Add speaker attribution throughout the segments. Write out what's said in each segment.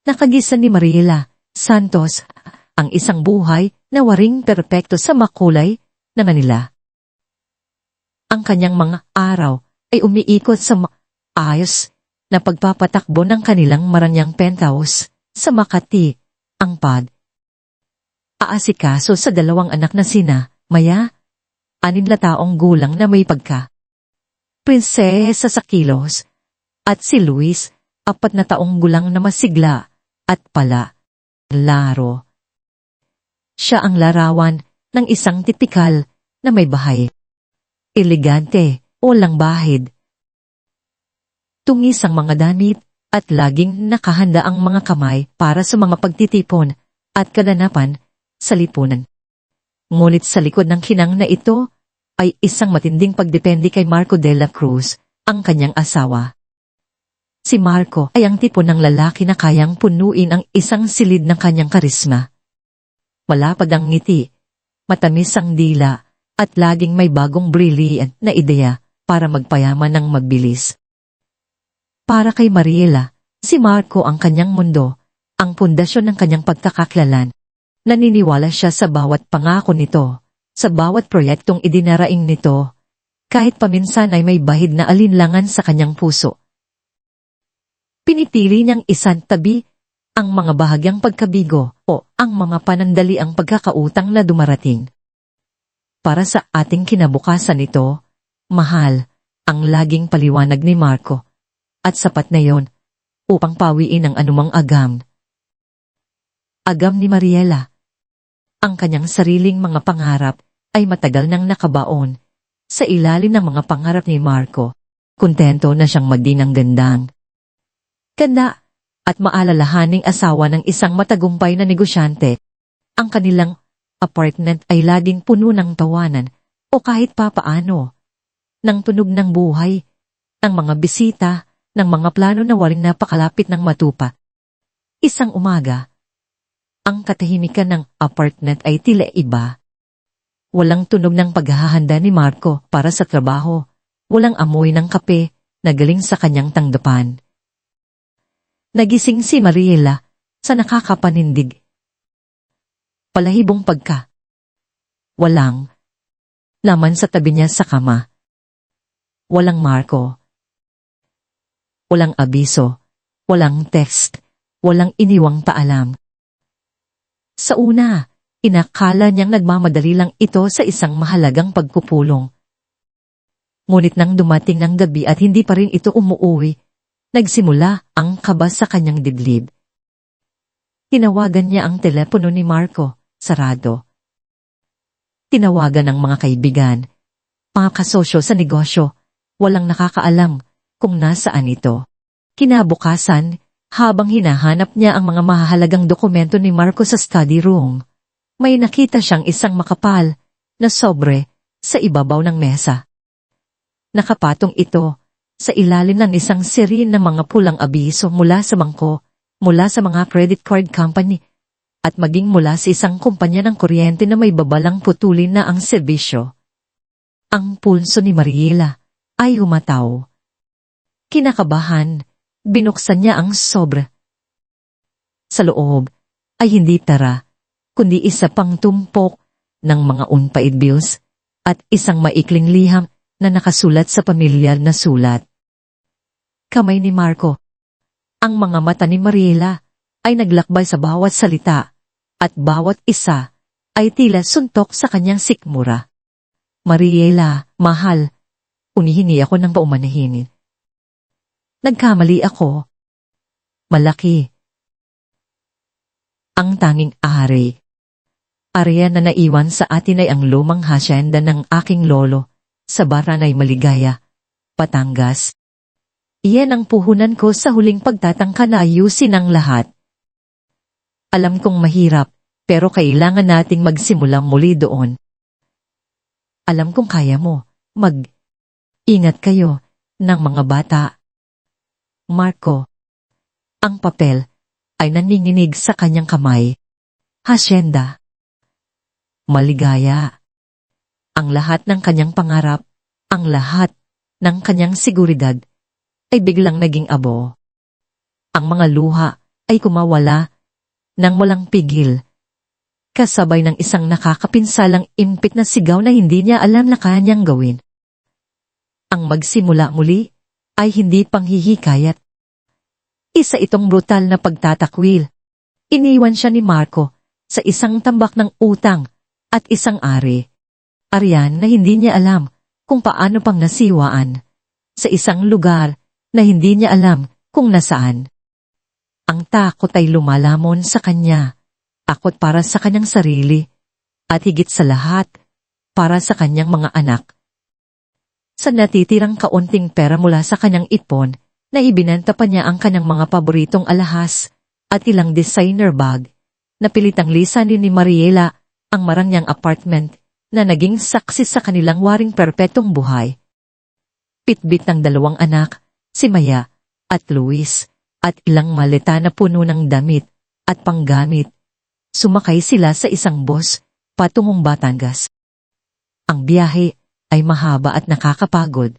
Speaker 1: Nakagisa ni Mariela Santos ang isang buhay na waring perpekto sa makulay na Manila. Ang kanyang mga araw ay umiikot sa ayos na pagpapatakbo ng kanilang maranyang penthouse sa Makati, ang PAD. Aasikaso sa dalawang anak na sina Maya, 6 na taong gulang na may prinsesa sa kilos, at si Luis, 4 na taong gulang na masigla at laro. Siya ang larawan ng isang tipikal na may bahay. Elegante, walang bahid. Tungis ang mga damit at laging nakahanda ang mga kamay para sa mga pagtitipon at kadanapan sa lipunan. Ngunit sa likod ng kinang na ito ay isang matinding pagdepende kay Marco de la Cruz, ang kanyang asawa. Si Marco ay ang tipo ng lalaki na kayang punuin ang isang silid ng kanyang karisma. Malapad ang ngiti, matamis ang dila, at laging may bagong brilliant na ideya para magpayaman ng mabilis. Para kay Mariela, si Marco ang kanyang mundo, ang pundasyon ng kanyang pagkakakilanlan. Naniniwala siya sa bawat pangako nito, sa bawat proyektong idinaraing nito, kahit paminsan ay may bahid na alinlangan sa kanyang puso. Pinipili niyang isantabi ang mga bahagyang pagkabigo o ang mga panandaliang pagkakautang na dumarating. Para sa ating kinabukasan ito, mahal, ang laging paliwanag ni Marco, at sapat na yon upang pawiin ang anumang agam. Agam ni Mariela. Ang kanyang sariling mga pangarap ay matagal nang nakabaon. Sa ilalim ng mga pangarap ni Marco, kontento na siyang magdinang gandang ganda at maalalahaning asawa ng isang matagumpay na negosyante. Ang kanilang apartment ay laging puno ng tawanan o kahit papaano ng tunog ng buhay, ng mga bisita, ng mga plano na waring napakalapit ng matupa. Isang umaga, ang katahimikan ng apartment ay tila iba. Walang tunog ng paghahanda ni Marco para sa trabaho, walang amoy ng kape na galing sa kanyang tanggapan. Nagising si Mariela sa nakakapanindig. Palahibong walang laman sa tabi niya sa kama. Walang Marco. Walang abiso. Walang text. Walang iniwang paalam. Sa una, inakala niyang nagmamadali lang ito sa isang mahalagang pagpupulong. Ngunit nang dumating ng gabi at hindi pa rin ito umuuwi, nagsimula ang kaba sa kanyang dibdib. Tinawagan niya ang telepono ni Marco, sarado. Tinawagan ng mga kaibigan, mga kasosyo sa negosyo, walang nakakaalam kung nasaan ito. Kinabukasan, habang hinahanap niya ang mga mahahalagang dokumento ni Marco sa study room, may nakita siyang isang makapal na sobre sa ibabaw ng mesa. Nakapatong ito sa ilalim ng isang serye ng mga pulang abiso mula sa bangko, mula sa mga credit card company, at maging mula sa isang kumpanya ng kuryente na may babalang putulin na ang serbisyo. Ang pulso ni Mariela ay humataw. Kinakabahan, binuksan niya ang sobre. Sa loob ay hindi tara, kundi isa pang tumpok ng mga unpaid bills at isang maikling liham na nakasulat sa pamilyar na sulat. Kamay ni Marco. Ang mga mata ni Mariela ay naglakbay sa bawat salita at bawat isa ay tila suntok sa kanyang sikmura. Mariela, mahal, unihingi ako ng paumanahinin. Nagkamali ako. Malaki. Ang tanging ari. Area na naiwan sa atin ay ang lumang hasyenda ng aking lolo sa Baranay Maligaya, Batangas. Iyan ang puhunan ko sa huling pagtatangka na ayusin ang lahat. Alam kong mahirap, pero kailangan nating magsimula muli doon. Alam kong kaya mo, ingat kayo, ng mga bata. Marco. Ang papel ay naninginig sa kanyang kamay. Hasyenda. Maligaya. Ang lahat ng kanyang pangarap, ang lahat ng kanyang seguridad, ay biglang naging abo. Ang mga luha ay kumawala nang walang pigil. Kasabay ng isang nakakapinsalang impit na sigaw na hindi niya alam na kanyang gawin. Ang magsimula muli ay hindi panghihikayat. Isa itong brutal na pagtatakwil. Iniwan siya ni Marco sa isang tambak ng utang at isang ari. Arian na hindi niya alam kung paano pang nasiwaan. Sa isang lugar na hindi niya alam kung nasaan. Ang takot ay lumalamon sa kanya. Takot para sa kanyang sarili at higit sa lahat para sa kanyang mga anak. Sa natitirang kaunting pera mula sa kanyang ipon, na ibinenta pa niya ang kanyang mga paboritong alahas at ilang designer bag, napilitang lisanin ni Mariela ang marangyang apartment na naging saksi sa kanilang waring perpetong buhay. Pitbit ng dalawang anak, si Maya at Luis, at ilang maleta na puno ng damit at panggamit. Sumakay sila sa isang bus patungong Batangas. Ang biyahe ay mahaba at nakakapagod.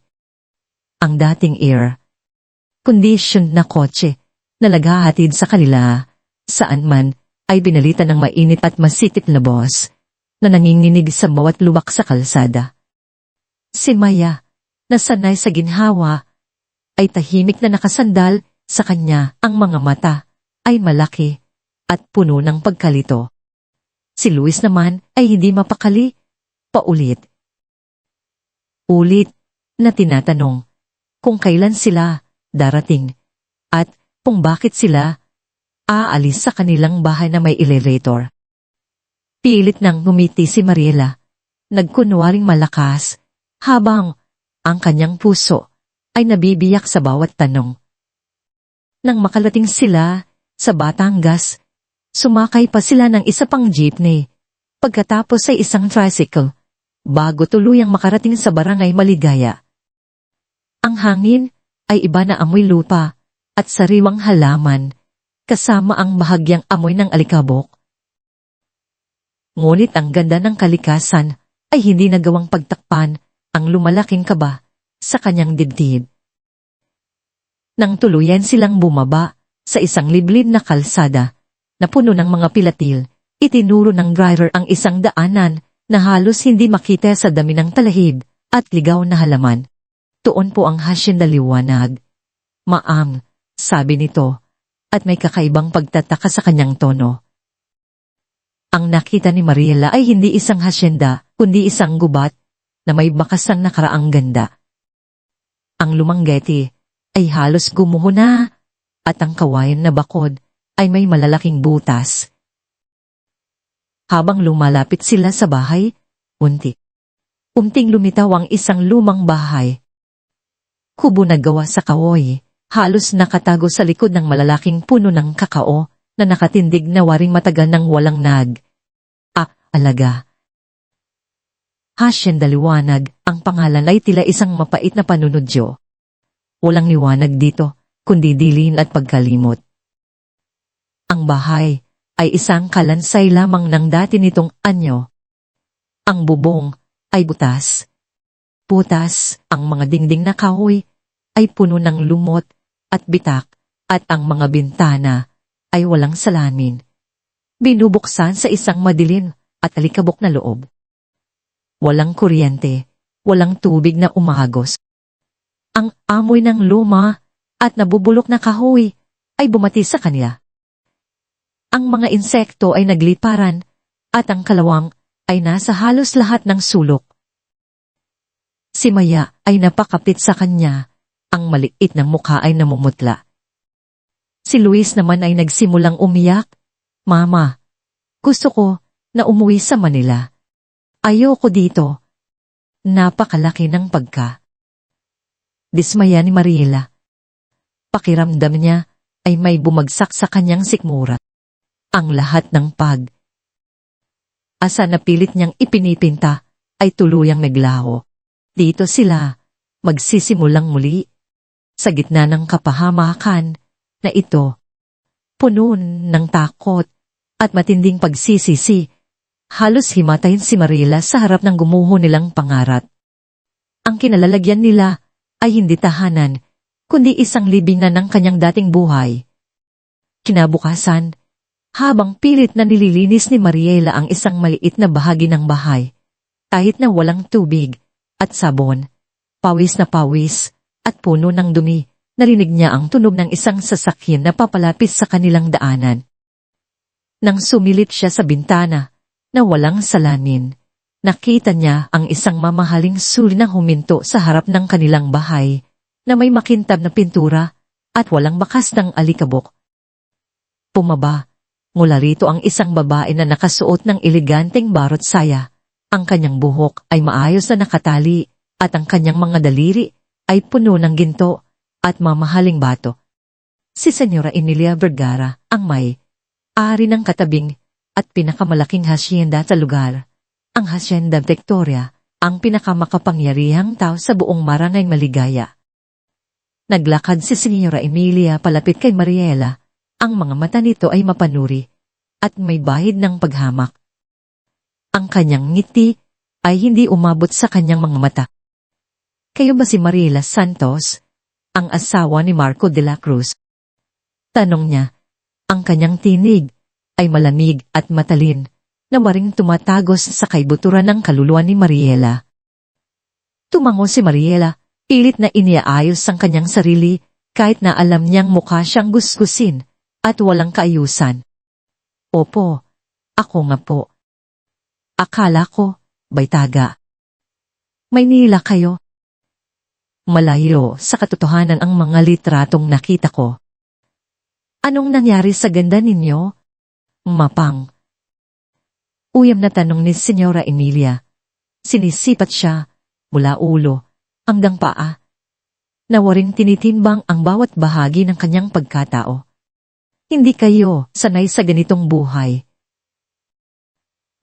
Speaker 1: Ang dating air-conditioned na kotse na naghahatid sa kanila saan man ay binalita ng mainit at masikip na boss na nanginginig sa bawat luwak sa kalsada. Si Maya, na sanay sa ginhawa, ay tahimik na nakasandal sa kanya. Ang mga mata ay malaki at puno ng pagkalito. Si Luis naman ay hindi mapakali, paulit. Ulit na tinatanong kung kailan sila darating at kung bakit sila aalis sa kanilang bahay na may elevator. Pilit nang ngumiti si Mariela, nagkunwaring malakas, habang ang kanyang puso ay nabibiyak sa bawat tanong. Nang makalating sila sa Batangas, sumakay pa sila ng isa pang jeepney, pagkatapos ay isang tricycle, bago tuluyang makarating sa barangay Maligaya. Ang hangin ay iba na amoy lupa at sariwang halaman, kasama ang bahagyang amoy ng alikabok. Ngunit ang ganda ng kalikasan ay hindi nagawang pagtakpan ang lumalaking kaba sa kanyang dibdib. Nang tuluyan silang bumaba sa isang liblib na kalsada na puno ng mga pilatil, itinuro ng driver ang isang daanan na halos hindi makita sa dami ng talahib at ligaw na halaman. Tuon po ang hasyenda liwanag. Maam, sabi nito, at may kakaibang pagtataka sa kanyang tono. Ang nakita ni Mariela ay hindi isang hasyenda, kundi isang gubat na may bakasang nakaraang ganda. Ang lumanggeti ay halos gumuho na at ang kawayan na bakod ay may malalaking butas. Habang lumalapit sila sa bahay, unting lumitaw ang isang lumang bahay. Kubo na gawa sa kahoy, halos nakatago sa likod ng malalaking puno ng kakao na nakatindig na waring matagal ng walang alaga. Hasyenda liwanag, ang pangalan ay tila isang mapait na panunodyo. Walang liwanag dito, kundi dilin at pagkalimot. Ang bahay ay isang kalansay lamang ng dati nitong anyo. Ang bubong ay butas. Butas, ang mga dingding na kahoy ay puno ng lumot at bitak at ang mga bintana ay walang salamin. Binubuksan sa isang madilim at alikabok na loob. Walang kuryente, walang tubig na umagos. Ang amoy ng luma at nabubulok na kahoy ay bumati sa kanila. Ang mga insekto ay nagliparan at ang kalawang ay nasa halos lahat ng sulok. Si Maya ay napakapit sa kanya, ang maliit na mukha ay namumutla. Si Luis naman ay nagsimulang umiyak. Mama, gusto ko na umuwi sa Manila. Ayoko dito. Napakalaki ng dismaya ni Mariela. Pakiramdam niya ay may bumagsak sa kanyang sikmura. Ang lahat ng asa na pilit niyang ipinipinta ay tuluyang naglaho. Dito sila magsisimulang muli sa gitna ng kapahamakan na ito. Puno ng takot at matinding pagsisisi, halos himatayin si Mariela sa harap ng gumuho nilang pangarap. Ang kinalalagyan nila ay hindi tahanan, kundi isang libingan ng kanyang dating buhay. Kinabukasan, habang pilit na nililinis ni Mariela ang isang maliit na bahagi ng bahay, kahit na walang tubig at sabon, pawis na pawis at puno ng dumi, narinig niya ang tunog ng isang sasakyan na papalapit sa kanilang daanan. Nang sumilip siya sa bintana na walang salamin, nakita niya ang isang mamahaling suri na huminto sa harap ng kanilang bahay na may makintab na pintura at walang bakas ng alikabok. Pumaba, mula rito ang isang babae na nakasuot ng eleganteng barot saya. Ang kanyang buhok ay maayos na nakatali at ang kanyang mga daliri ay puno ng ginto at mamahaling bato. Si Senyora Emilia Vergara ang may-ari ng katabing at pinakamalaking hasyenda sa lugar. Ang Hacienda Victoria, ang pinakamakapangyarihang tao sa buong Barangay Maligaya. Naglakad si Senyora Emilia palapit kay Mariela. Ang mga mata nito ay mapanuri at may bahid ng paghamak. Ang kanyang ngiti ay hindi umabot sa kanyang mga mata. Kayo ba si Mariela Santos, ang asawa ni Marco de la Cruz? Tanong niya. Ang kanyang tinig ay malamig at matalin na waring tumatagos sa kaibuturan ng kaluluwa ni Mariela. Tumango si Mariela, pilit na iniaayos ang kanyang sarili kahit na alam niyang mukha siyang gusgusin at walang kaayusan. Opo, ako nga po. Akala ko, baytaga. Maynila kayo. Malayo sa katotohanan ang mga litratong nakita ko. Anong nangyari sa ganda ninyo? Mapang. Uyam na tanong ni Senyora Emilia. Sinisipat siya, mula ulo, hanggang paa. Nawaring tinitimbang ang bawat bahagi ng kanyang pagkatao. Hindi kayo sanay sa ganitong buhay.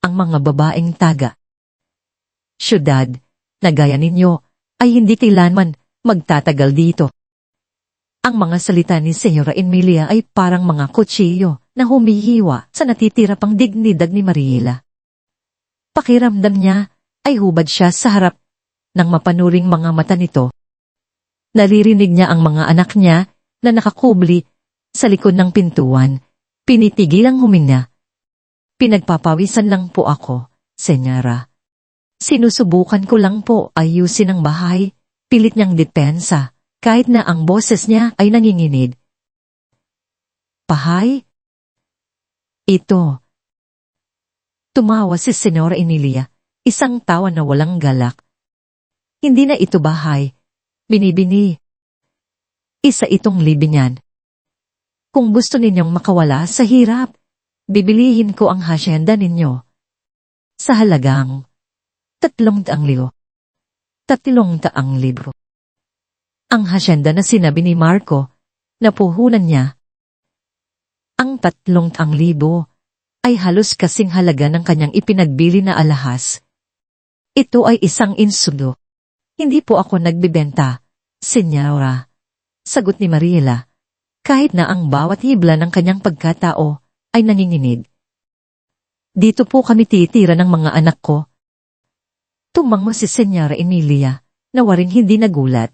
Speaker 1: Ang mga babaeng taga syudad na gaya ninyo ay hindi kailanman magtatagal dito. Ang mga salita ni Senyora Emilia ay parang mga kutsilyo na humihiwa sa natitira pang dignidad ni Mariela. Pakiramdam niya ay hubad siya sa harap ng mapanuring mga mata nito. Naririnig niya ang mga anak niya na nakakubli sa likod ng pintuan. Pinitigilang huminga. Pinagpapawisan lang po ako, Senyora. Sinusubukan ko lang po ayusin ang bahay, pilit niyang depensa, kahit na ang boses niya ay nanginginig. Pahay? Ito. Tumawa si Senyora Emilia, isang tawa na walang galak. Hindi na ito bahay, binibini. Isa itong libingan. Kung gusto ninyong makawala sa hirap, bibilihin ko ang hasyenda ninyo. Sa halagang 300,000. 300,000. Ang hasyenda na sinabi ni Marco, napuhunan niya. Ang 300,000 ay halos kasing halaga ng kanyang ipinagbili na alahas. Ito ay isang insulto. Hindi po ako nagbibenta, Senyora. Sagot ni Mariela, kahit na ang bawat hibla ng kanyang pagkatao ay nanginginig. Dito po kami titira ng mga anak ko. Tumango si Senyora Emilia, na waring hindi nagulat.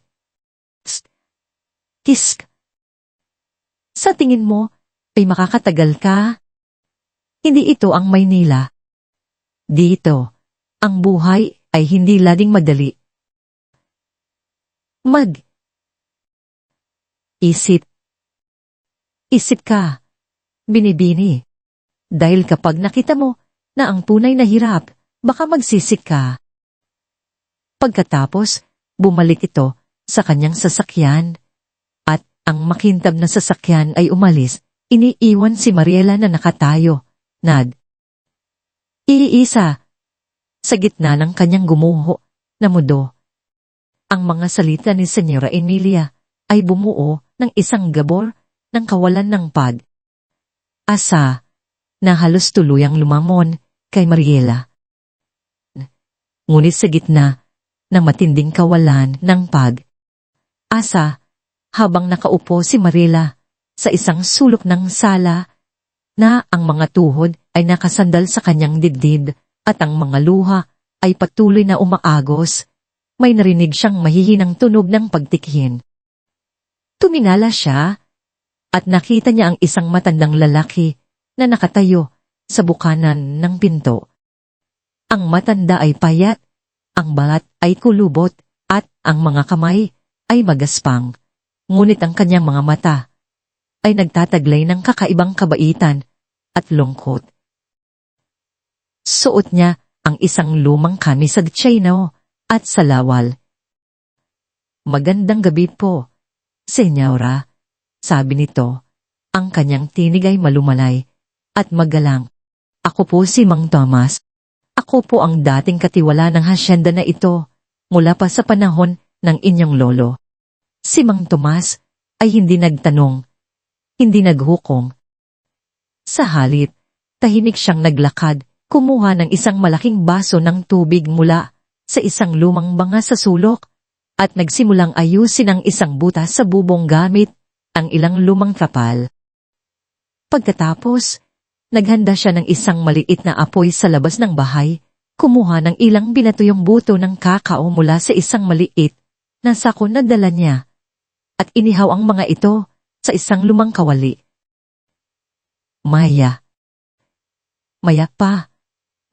Speaker 1: Psst! Kisk! Sa tingin mo, ay makakatagal ka? Hindi ito ang Maynila. Dito, ang buhay ay hindi laging madali. Isip. Isip ka. Binibini. Dahil kapag nakita mo na ang tunay na hirap, baka magsisik ka. Pagkatapos, bumalik ito sa kanyang sasakyan at ang makintab na sasakyan ay umalis, iniiwan si Mariela na nakatayo, iisa sa gitna ng kanyang gumuho na mudo. Ang mga salita ni Senyora Emilia ay bumuo ng isang gabor ng kawalan ng pag-asa na halos tuluyang lumamon kay Mariela. Ngunit sa gitna ng matinding kawalan ng pag-asa, habang nakaupo si Mariela sa isang sulok ng sala na ang mga tuhod ay nakasandal sa kanyang dibdib at ang mga luha ay patuloy na umaagos, may narinig siyang mahihinang tunog ng pagtikihin. Tumingala siya, at nakita niya ang isang matandang lalaki na nakatayo sa bukanan ng pinto. Ang matanda ay payat, ang balat ay kulubot, at ang mga kamay ay magaspang. Ngunit ang kanyang mga mata ay nagtataglay ng kakaibang kabaitan at lungkot. Suot niya ang isang lumang kamisag chino at salawal. "Magandang gabi po, Senyora," sabi nito. Ang kanyang tinig ay malumalay at magalang. "Ako po si Mang Tomas. Ako po ang dating katiwala ng hasyenda na ito mula pa sa panahon ng inyong lolo." Si Mang Tomas ay hindi nagtanong, hindi naghukom. Sa halip, tahimik siyang naglakad, kumuha ng isang malaking baso ng tubig mula sa isang lumang banga sa sulok, at nagsimulang ayusin ang isang butas sa bubong gamit ang ilang lumang trapal. Pagkatapos, naghanda siya ng isang maliit na apoy sa labas ng bahay, kumuha ng ilang binatuyong buto ng kakao mula sa isang maliit na sako na dala niya, at inihaw ang mga ito sa isang lumang kawali. Maya pa,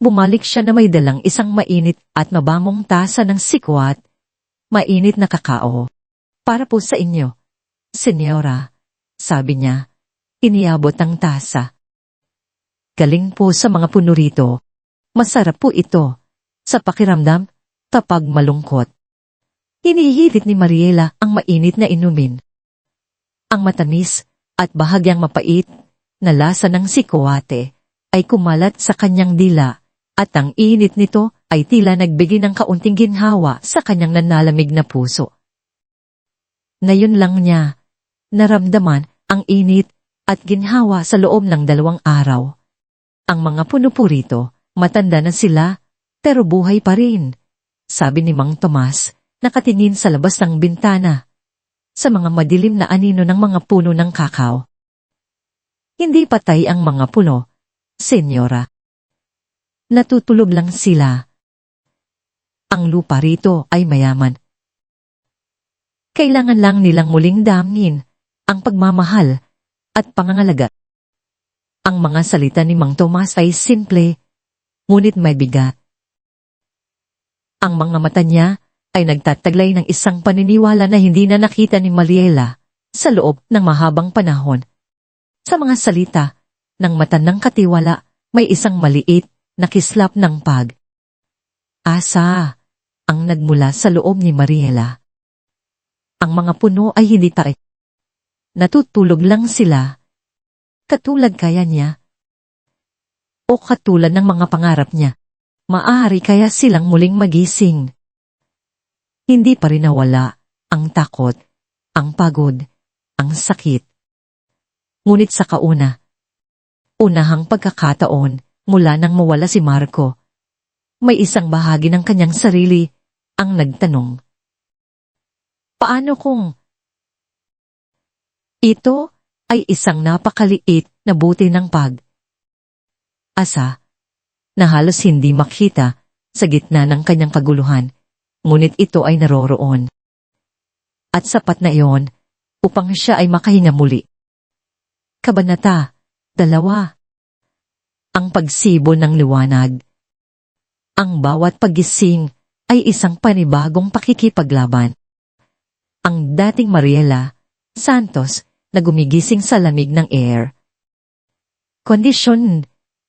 Speaker 1: bumalik siya na may dalang isang mainit at mabangong tasa ng sikwat, mainit na kakao. "Para po sa inyo, Senyora," sabi niya. Iniabot ang tasa. "Galing po sa mga puno rito. Masarap po ito sa pakiramdam kapag malungkot." Hinihilit ni Mariela ang mainit na inumin. Ang matamis at bahagyang mapait na lasa ng sikwate ay kumalat sa kanyang dila, at ang init nito ay tila nagbigay ng kaunting ginhawa sa kanyang nanalamig na puso. Ngayon lang niya naramdaman ang init at ginhawa sa loob ng 2 araw. Ang mga puno po rito, matanda na sila, pero buhay pa rin, sabi ni Mang Tomas, nakatingin sa labas ng bintana, sa mga madilim na anino ng mga puno ng kakao. "Hindi patay ang mga puno, Senyora. Natutulog lang sila. Ang lupa rito ay mayaman. Kailangan lang nilang muling damhin ang pagmamahal at pangangalaga." Ang mga salita ni Mang Tomas ay simple, ngunit may bigat. Ang mga mata niya ay nagtataglay ng isang paniniwala na hindi na nakita ni Mariela sa loob ng mahabang panahon. Sa mga salita ng matandang katiwala, may isang maliit na kislap ng pag-asa ang nagmula sa loob ni Mariela. Ang mga puno ay hindi tae. Natutulog lang sila. Katulad kaya niya, o katulad ng mga pangarap niya. Maaari kaya silang muling magising. Hindi pa rin nawala ang takot, ang pagod, ang sakit. Ngunit sa unahang pagkakataon mula nang mawala si Marco, may isang bahagi ng kanyang sarili ang nagtanong, "Paano kung ito ay isang napakaliit na buti ng pag-asa na halos hindi makita sa gitna ng kanyang kaguluhan, ngunit ito ay naroroon. At sapat na iyon upang siya ay makahinga muli." Kabanata 2. Ang pagsibol ng liwanag. Ang bawat paggising ay isang panibagong pakikipaglaban. Ang dating Mariela Santos na gumigising sa lamig ng air kondisyon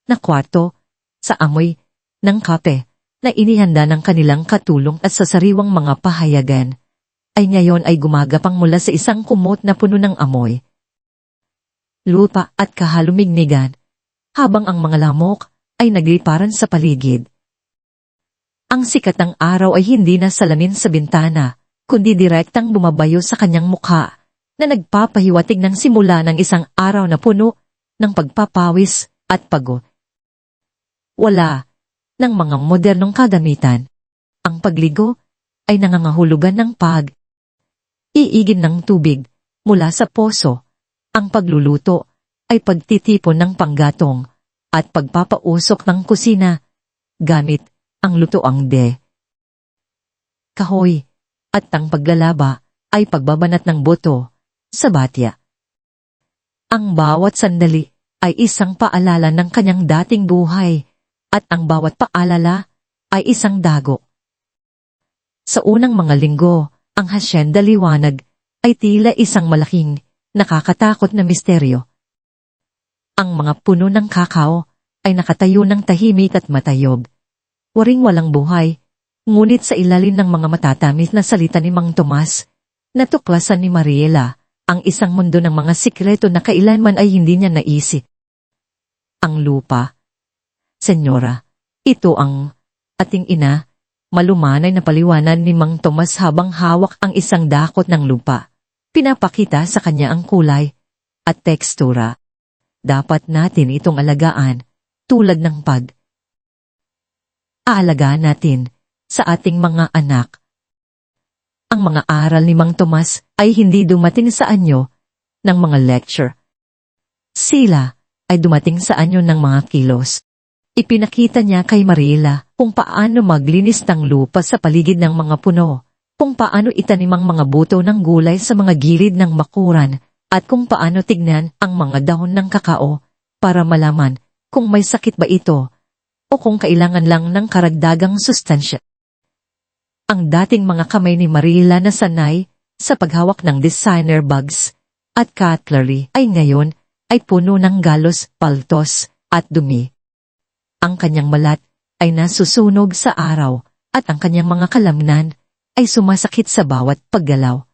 Speaker 1: na kwarto, sa amoy ng kape na inihanda ng kanilang katulong at sa sariwang mga pahayagan, ay ngayon ay gumagapang mula sa isang kumot na puno ng amoy, lupa at kahalumignigan, habang ang mga lamok ay nagliparan sa paligid. Ang sikat ng araw ay hindi na salamin sa bintana, kundi direktang bumabayo sa kanyang mukha, na nagpapahiwatig ng simula ng isang araw na puno ng pagpapawis at pagod. Wala ng mga modernong kagamitan. Ang pagligo ay nangangahulugan ng iigin ng tubig mula sa poso. Ang pagluluto ay pagtitipon ng panggatong at pagpapausok ng kusina gamit ang lutoang kahoy, at ang paglalaba ay pagbabanat ng buto sa batya. Ang bawat sandali ay isang paalala ng kanyang dating buhay, at ang bawat paalala ay isang dago. Sa unang mga linggo, ang Hacienda Liwanag ay tila isang malaking, nakakatakot na misteryo. Ang mga puno ng kakao ay nakatayo ng tahimik at matayob. Waring-walang buhay, ngunit sa ilalim ng mga matatamis na salita ni Mang Tomas, natuklasan ni Mariela ang isang mundo ng mga sikreto na kailanman ay hindi niya naisip. Ang lupa. Senyora, ito ang ating ina, malumanay na paliwanan ni Mang Tomas habang hawak ang isang dakot ng lupa. Pinapakita sa kanya ang kulay at tekstura. Dapat natin itong alagaan, tulad ng aalagaan natin sa ating mga anak. Ang mga aral ni Mang Tomas ay hindi dumating sa anyo ng mga lecture. Sila ay dumating sa anyo ng mga kilos. Ipinakita niya kay Mariela kung paano maglinis ng lupa sa paligid ng mga puno, kung paano itanim ang mga buto ng gulay sa mga gilid ng bakuran, at kung paano tignan ang mga dahon ng kakao para malaman kung may sakit ba ito o kung kailangan lang ng karagdagang sustansya. Ang dating mga kamay ni Mariela na sanay sa paghawak ng designer bags at cutlery ay ngayon ay puno ng galos, paltos at dumi. Ang kanyang balat ay nasusunog sa araw at ang kanyang mga kalamnan ay sumasakit sa bawat paggalaw.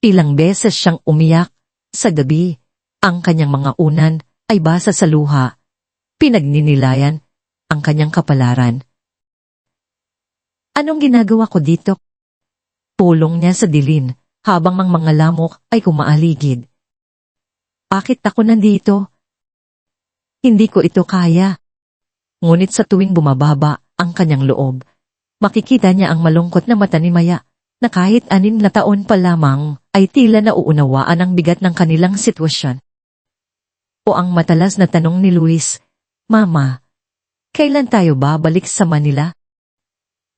Speaker 1: Ilang beses siyang umiyak sa gabi. Ang kanyang mga unan ay basa sa luha. Pinagninilayan ang kanyang kapalaran. Anong ginagawa ko dito? Pulong niya sa dilim habang ang mga lamok ay kumaaligid. Bakit ako nandito? Hindi ko ito kaya. Ngunit sa tuwing bumababa ang kanyang loob, makikita niya ang malungkot na mata ni Maya na kahit 6 na taon pa lamang ay tila nauunawaan ang bigat ng kanilang sitwasyon. O ang matalas na tanong ni Luis, Mama, kailan tayo babalik sa Manila?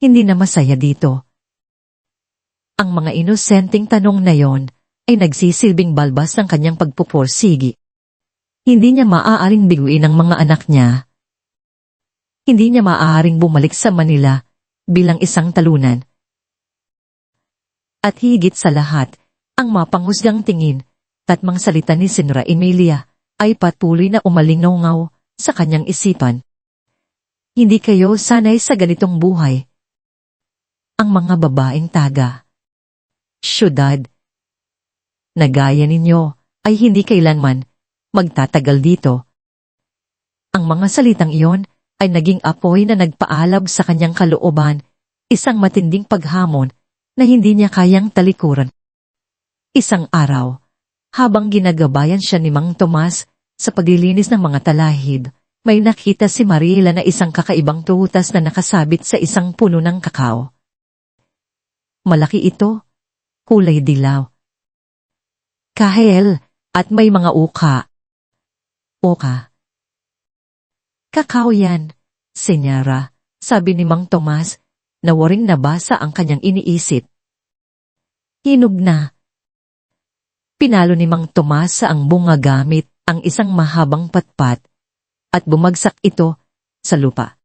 Speaker 1: Hindi na masaya dito. Ang mga inosenteng tanong na yon ay nagsisilbing balbas ng kanyang pagpupursigi. Hindi niya maaaring biguin ang mga anak niya. Hindi niya maaaring bumalik sa Manila bilang isang talunan. At higit sa lahat, ang mapanghusgang tingin, tatmang salita ni Senora Emilia ay patuloy na umalingaw sa kanyang isipan. Hindi kayo sanay sa ganitong buhay. Ang mga babaeng taga syudad na gaya ninyo ay hindi kailanman magtatagal dito. Ang mga salitang iyon ay naging apoy na nagpaalab sa kanyang kalooban, isang matinding paghamon na hindi niya kayang talikuran. Isang araw, habang ginagabayan siya ni Mang Tomas sa paglilinis ng mga talahib, may nakita si Mariela na isang kakaibang tutas na nakasabit sa isang puno ng kakao. Malaki ito, kulay dilaw. Kahel, at may mga uka. Oka. Kakao yan, senyora, sabi ni Mang Tomas, na waring nabasa ang kanyang iniisip. Hinog na. Pinalo ni Mang Tomas sa ang bunga gamit ang isang mahabang patpat, at bumagsak ito sa lupa.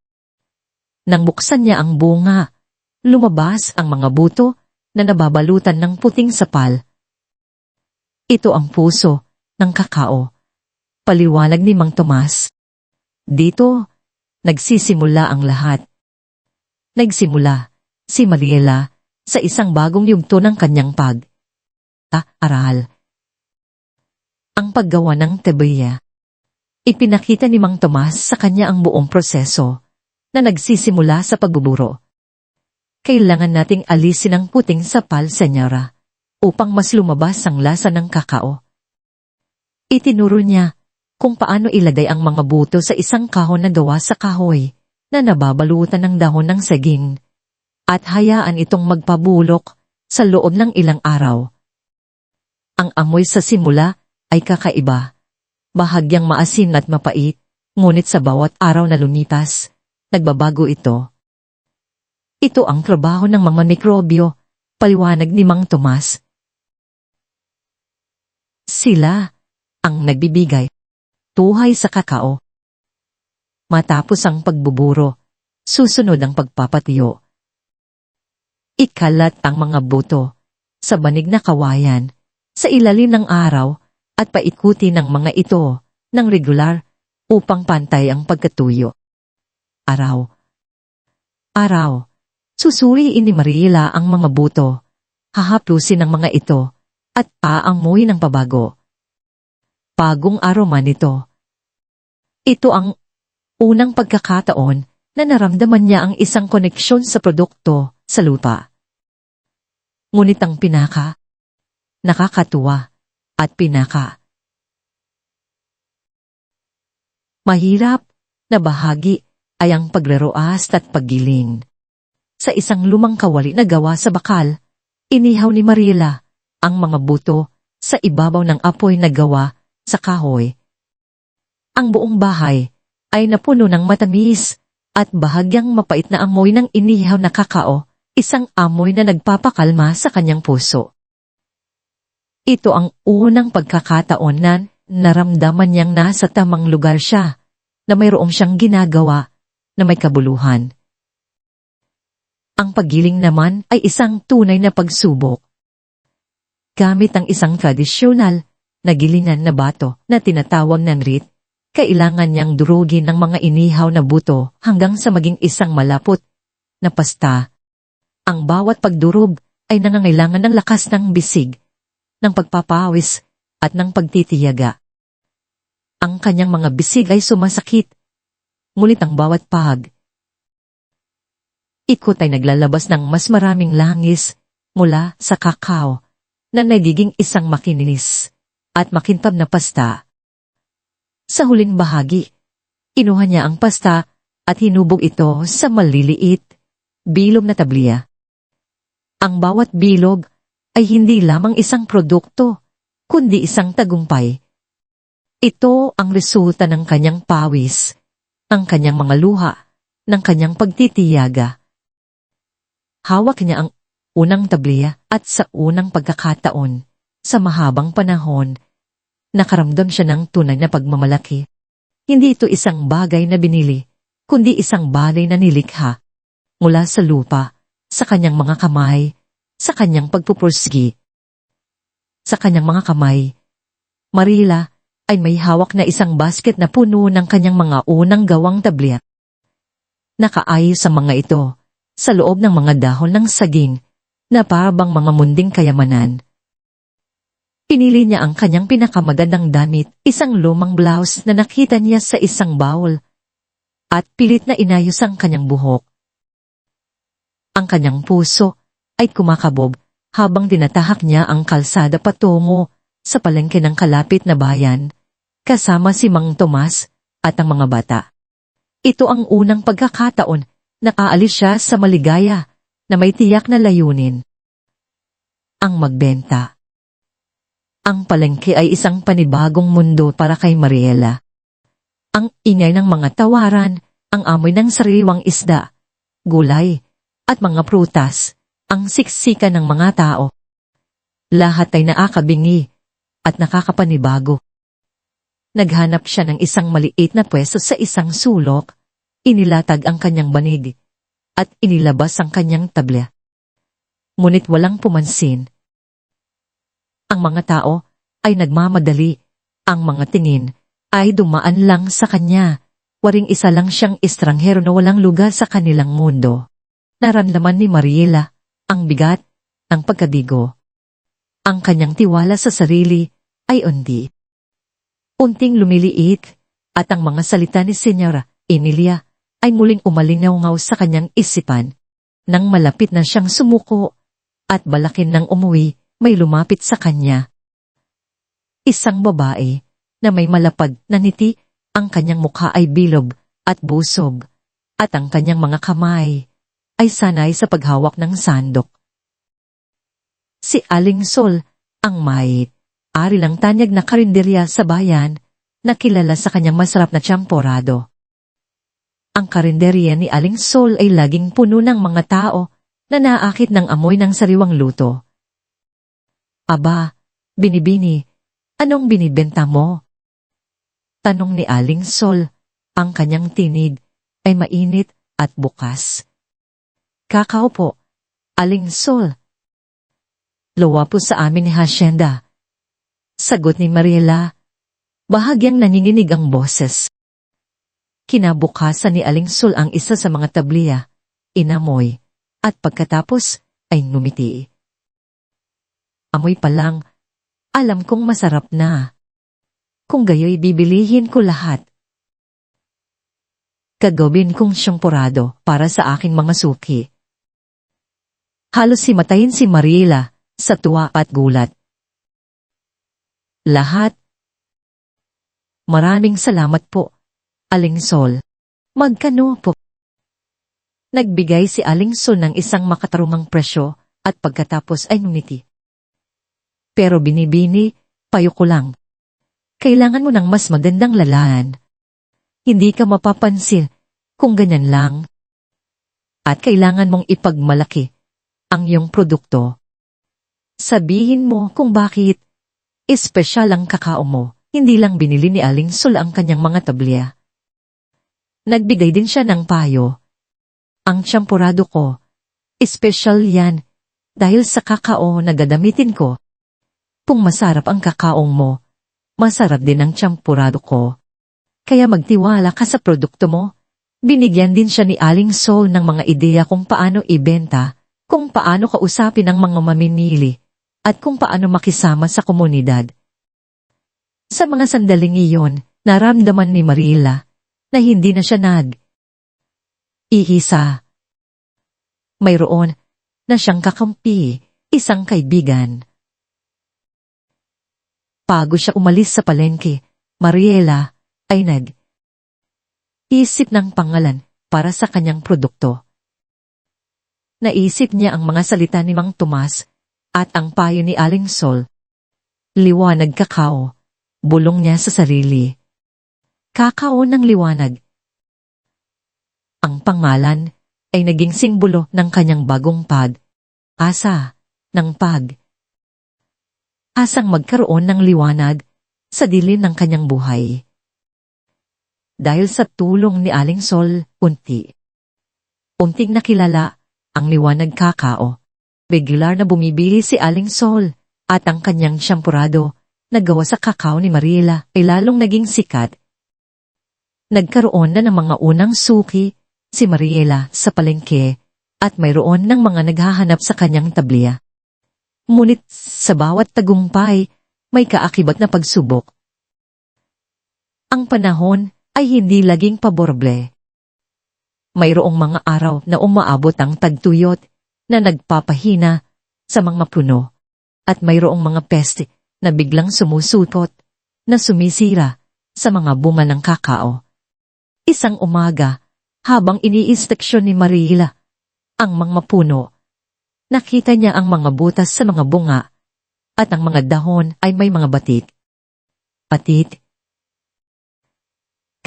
Speaker 1: Nang buksan niya ang bunga, lumabas ang mga buto na nababalutan ng puting sapal. Ito ang puso ng kakao, paliwanag ni Mang Tomas. Dito, nagsisimula ang lahat. Nagsimula si Mariela sa isang bagong yugto ng kanyang pag-aaral. Ang paggawa ng tebeya. Ipinakita ni Mang Tomas sa kanya ang buong proseso na nagsisimula sa pagbuburo. Kailangan nating alisin ang puting sapal, senyora, upang mas lumabas ang lasa ng kakao. Itinuro niya kung paano ilagay ang mga buto sa isang kahon na gawa sa kahoy na nababalutan ng dahon ng saging at hayaan itong magpabulok sa loob ng ilang araw. Ang amoy sa simula ay kakaiba, bahagyang maasin at mapait, ngunit sa bawat araw na lumipas, nagbabago ito. Ito ang trabaho ng mga mikrobyo, paliwanag ni Mang Tomas. Sila ang nagbibigay tuhay sa kakao. Matapos ang pagbuburo, susunod ang pagpapatiyo. Ikalat ang mga buto sa banig na kawayan sa ilalim ng araw at paikuti ng mga ito ng regular upang pantay ang pagkatuyo. Araw. Araw. Susuriin ni Mariela ang mga buto, hahaplusin ang mga ito at aamoy ng pabago. Bagong aroma nito. Ito ang unang pagkakataon na naramdaman niya ang isang koneksyon sa produkto sa lupa. Ngunit ang pinaka, nakakatuwa at pinaka mahirap na bahagi ay ang paglaroas at paggiling. Sa isang lumang kawali na gawa sa bakal, inihaw ni Mariela ang mga buto sa ibabaw ng apoy na gawa sa kahoy. Ang buong bahay ay napuno ng matamis at bahagyang mapait na amoy ng inihaw na kakao, isang amoy na nagpapakalma sa kanyang puso. Ito ang unang pagkakataon na naramdaman niyang nasa tamang lugar siya, na mayroong siyang ginagawa na may kabuluhan. Ang paggiling naman ay isang tunay na pagsubok. Gamit ang isang tradisyonal na gilingan na bato na tinatawag na nrit, kailangan niyang durugin ng mga inihaw na buto hanggang sa maging isang malapot na pasta. Ang bawat pagdurog ay nangangailangan ng lakas ng bisig, ng pagpapawis at ng pagtitiyaga. Ang kanyang mga bisig ay sumasakit, ngunit ang bawat ikot ay naglalabas ng mas maraming langis mula sa kakao na nagiging isang makinis at makintab na pasta. Sa huling bahagi, inuha niya ang pasta at hinubog ito sa maliliit, bilog na tabliya. Ang bawat bilog ay hindi lamang isang produkto, kundi isang tagumpay. Ito ang resulta ng kanyang pawis, ng kanyang mga luha, ng kanyang pagtitiyaga. Hawak niya ang unang tabliya at sa unang pagkakataon, sa mahabang panahon, nakaramdam siya ng tunay na pagmamalaki. Hindi ito isang bagay na binili, kundi isang bagay na nilikha mula sa lupa, sa kanyang mga kamay, sa kanyang pagpupursigi. Sa kanyang mga kamay, Mariela ay may hawak na isang basket na puno ng kanyang mga unang gawang tabliya. Nakaayos sa mga ito sa loob ng mga dahon ng saging na parabang mga munding kayamanan. Pinili niya ang kanyang pinakamagandang damit, isang lumang blouse na nakita niya sa isang bowl, at pilit na inayos ang kanyang buhok. Ang kanyang puso ay kumakabog habang tinatahak niya ang kalsada patungo sa palengke ng kalapit na bayan, kasama si Mang Tomas at ang mga bata. Ito ang unang pagkakataon na aalis siya sa maligaya na may tiyak na layunin. Ang magbenta. Ang palengke ay isang panibagong mundo para kay Mariela. Ang ingay ng mga tawaran, ang amoy ng sariwang isda, gulay, at mga prutas, ang siksikan ng mga tao. Lahat ay nakakabingi at nakakapanibago. Naghanap siya ng isang maliit na pwesto sa isang sulok, inilatag ang kanyang banig, at inilabas ang kanyang tabla. Ngunit walang pumansin. Ang mga tao ay nagmamadali, ang mga tingin ay dumaan lang sa kanya, waring isa lang siyang estranghero na walang lugar sa kanilang mundo. Naramdaman ni Mariela ang bigat ng pagkabigo. Ang kanyang tiwala sa sarili ay unting lumiliit, at ang mga salita ni Senyora Emilia ay muling umalingaw sa kanyang isipan. Nang malapit na siyang sumuko at balakin ng umuwi, may lumapit sa kanya. Isang babae na may malapad na ngiti, ang kanyang mukha ay bilog at busog, at ang kanyang mga kamay ay sanay sa paghawak ng sandok. Si Aling Sol, ang may-ari ng tanyag na karinderya sa bayan, na kilala sa kanyang masarap na champorado. Ang karinderya ni Aling Sol ay laging puno ng mga tao na naaakit ng amoy ng sariwang luto. Aba, binibini, Anong binibenta mo? Tanong ni Aling Sol. Ang kanyang tinig ay mainit at bukas. Kakao po, Aling Sol. Luwa po sa amin ni Hacienda. Sagot ni Mariela. Bahagyang nanginginig ang boses. Kinabukasan ni Aling Sol ang isa sa mga tabliya, inamoy, at pagkatapos ay ngumiti. Amoy pa lang, alam kong masarap na. Kung gayo'y bibilihin ko lahat. Gagawin kong siyangpurado para sa aking mga suki. Halos himatayin si Mariela sa tuwa at gulat. Lahat. Maraming salamat po, Aling Sol. Magkano po? Nagbigay si Aling Sol ng isang makatarungang presyo at pagkatapos ay ngumiti. Pero binibini, payo ko lang. Kailangan mo ng mas magandang lalaan. Hindi ka mapapansin kung ganyan lang. At kailangan mong ipagmalaki ang iyong produkto. Sabihin mo kung bakit espesyal ang kakao mo. Hindi lang binili ni Aling Sol ang kanyang mga tablya. Nagbigay din siya ng payo. Ang tsampurado ko, espesyal yan dahil sa kakao na gagamitin ko. Kung masarap ang kakaong mo, masarap din ang tsampurado ko. Kaya magtiwala ka sa produkto mo. Binigyan din siya ni Aling Sol ng mga ideya kung paano ibenta, kung paano kausapin ang mga mamimili, at kung paano makisama sa komunidad. Sa mga sandaling iyon, naramdaman ni Mariela na hindi na siya iisa. Mayroon na siyang kakampi, isang kaibigan. Bago siya umalis sa palengke, Mariela ay isip ng pangalan para sa kanyang produkto. Naisip niya ang mga salita ni Mang Tomas at ang payo ni Aling Sol. Liwanag kakao, bulong niya sa sarili. Kakao ng liwanag. Ang pangalan ay naging simbolo ng kanyang bagong asa ng asang magkaroon ng liwanag sa dilim ng kanyang buhay. Dahil sa tulong ni Aling Sol, unting nakilala ang liwanag kakao. Regular na bumibili si Aling Sol at ang kanyang syampurado na gawa sa kakao ni Mariela ay lalong naging sikat. Nagkaroon na ng mga unang suki si Mariela sa palengke at mayroon ng mga naghahanap sa kanyang tablya. Ngunit sa bawat tagumpay, may kaakibat na pagsubok. Ang panahon ay hindi laging paborable. Mayroong mga araw na umaabot ang tagtuyot na nagpapahina sa mga puno at mayroong mga peste na biglang sumusupot na sumisira sa mga bunga ng kakao. Isang umaga, habang iniinspeksyon ni Mariela ang mga puno, nakita niya ang mga butas sa mga bunga at ang mga dahon ay may mga batik.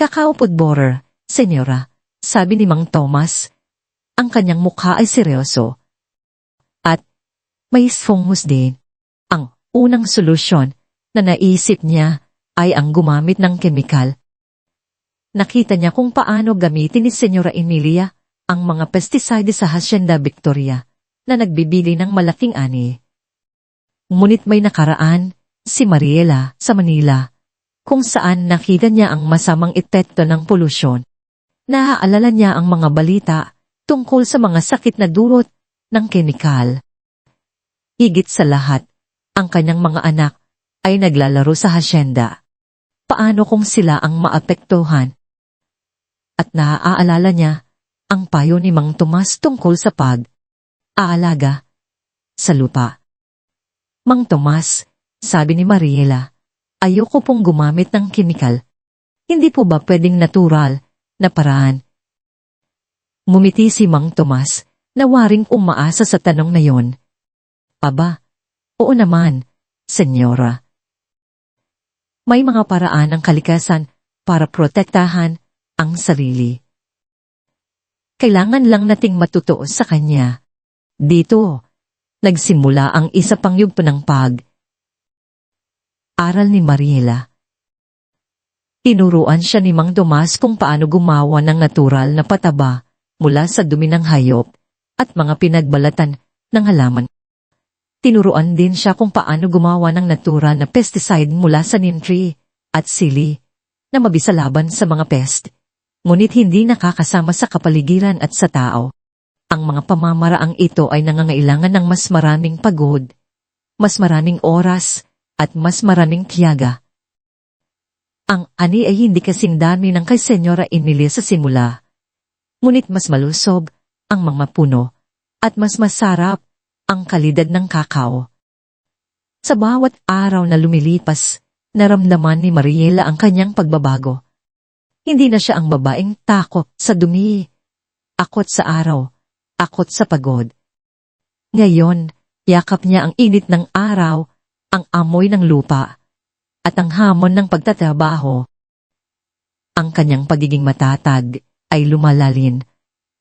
Speaker 1: Kakao food borer, senyora, sabi ni Mang Tomas. Ang kanyang mukha ay seryoso. At may fungus din. Ang unang solusyon na naisip niya ay ang gumamit ng kemikal. Nakita niya kung paano gamitin ni Senyora Emilia ang mga pesticide sa Hacienda Victoria na nagbibili ng malaking ani. Ngunit may nakaraan si Mariela sa Manila kung saan nakita niya ang masamang epekto ng polusyon. Naaalala niya ang mga balita tungkol sa mga sakit na dulot ng kemikal. Higit sa lahat, ang kanyang mga anak ay naglalaro sa hacienda. Paano kung sila ang maapektuhan? At naaalala niya ang payo ni Mang Tomas tungkol sa pag-aalaga sa lupa. Mang Tomas, sabi ni Mariela, ayoko pong gumamit ng kemikal. Hindi po ba pwedeng natural na paraan? Ngumiti si Mang Tomas na waring umaasa sa tanong na yon. Aba, oo naman, senyora. May mga paraan ng kalikasan para protektahan ang sarili. Kailangan lang nating matutuo sa kanya. Dito, nagsimula ang isa pang yugto ng aral ni Mariela. Tinuruan siya ni Mang Tomas kung paano gumawa ng natural na pataba mula sa dumi ng hayop at mga pinagbalatan ng halaman. Tinuruan din siya kung paano gumawa ng natural na pesticide mula sa neem tree at sili na mabisa laban sa mga pest, ngunit hindi nakakasama sa kapaligiran at sa tao. Ang mga pamamaraang ito ay nangangailangan ng mas maraming pagod, mas maraming oras, at mas maraming tiyaga. Ang ani ay hindi kasing dami ng kay Senyora Emilia sa simula, ngunit mas malusog ang mga puno at mas masarap ang kalidad ng kakao. Sa bawat araw na lumilipas, naramdaman ni Mariela ang kanyang pagbabago. Hindi na siya ang babaeng takot sa dumi, akot sa araw, akot sa pagod. Ngayon, yakap niya ang init ng araw, ang amoy ng lupa, at ang hamon ng pagtatrabaho. Ang kanyang pagiging matatag ay lumalalim,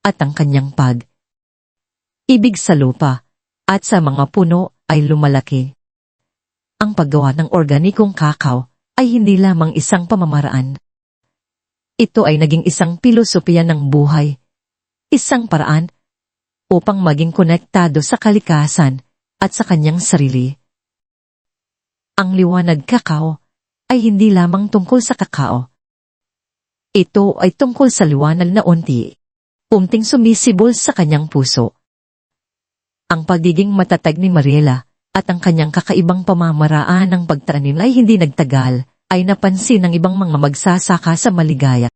Speaker 1: at ang kanyang pag-ibig sa lupa at sa mga puno ay lumalaki. Ang paggawa ng organikong kakao ay hindi lamang isang pamamaraan. Ito ay naging isang pilosopiya ng buhay, isang paraan upang maging konektado sa kalikasan at sa kanyang sarili. Ang liwanag kakao ay hindi lamang tungkol sa kakao. Ito ay tungkol sa liwanag na unting sumisibol sa kanyang puso. Ang pagiging matatag ni Mariela at ang kanyang kakaibang pamamaraan ng pagtanim ay hindi nagtagal, ay napansin ng ibang mga magsasaka sa Maligaya.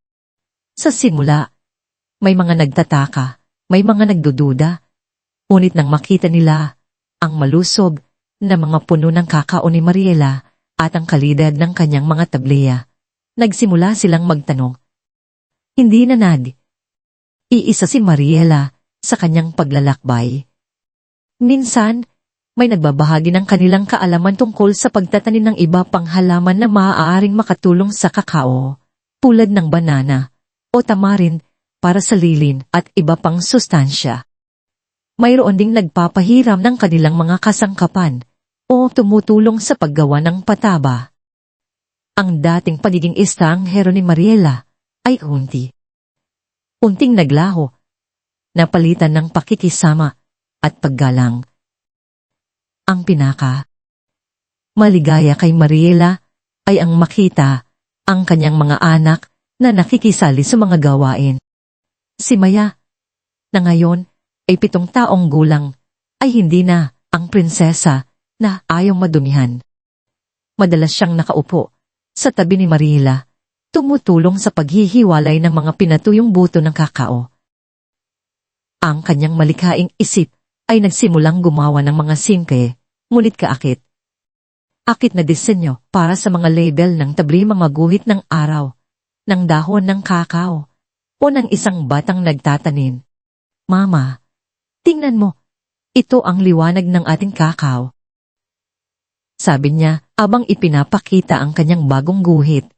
Speaker 1: Sa simula, may mga nagtataka, may mga nagdududa, ngunit nang makita nila ang malusog na mga puno ng kakao ni Mariela at ang kalidad ng kanyang mga tableya, nagsimula silang magtanong. Hindi na iisa si Mariela sa kanyang paglalakbay. Minsan, may nagbabahagi ng kanilang kaalaman tungkol sa pagtatanim ng iba pang halaman na maaaring makatulong sa kakao, tulad ng banana o tamarin para sa lilin at iba pang sustansya. Mayroon ding nagpapahiram ng kanilang mga kasangkapan o tumutulong sa paggawa ng pataba. Ang dating pagiging estranghero ni Mariela ay unting naglaho, napalitan ng pakikisama at paggalang. Ang maligaya kay Mariela ay ang makita ang kanyang mga anak na nakikisali sa mga gawain. Si Maya, na ngayon ay 7 taong gulang, ay hindi na ang prinsesa na ayaw madumihan. Madalas siyang nakaupo sa tabi ni Mariela, tumutulong sa paghihiwalay ng mga pinatuyong buto ng kakao. Ang kanyang malikhaing isip ay nagsimulang gumawa ng mga simple, ngunit kaakit. Akit na disenyo para sa mga label ng tabli mga guhit ng araw, ng dahon ng kakao, o ng isang batang nagtatanim. Mama, tingnan mo, ito ang liwanag ng ating kakao. Sabi niya habang ipinapakita ang kanyang bagong guhit.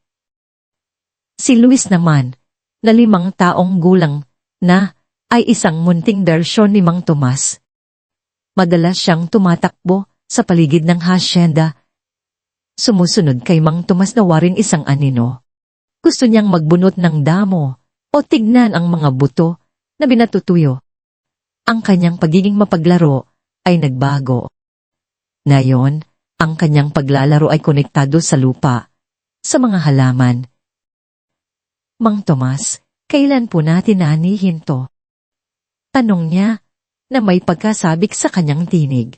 Speaker 1: Si Luis naman, na 5 taong gulang na, ay isang munting bersyon ni Mang Tomas. Madalas siyang tumatakbo sa paligid ng hasyenda. Sumusunod kay Mang Tomas na waring isang anino. Gusto niyang magbunot ng damo o tignan ang mga buto na binatutuyo. Ang kanyang pagiging mapaglaro ay nagbago. Ngayon, ang kanyang paglalaro ay konektado sa lupa, sa mga halaman. Mang Tomas, kailan po natin aanihin to? Tanong niya na may pagkasabik sa kanyang tinig.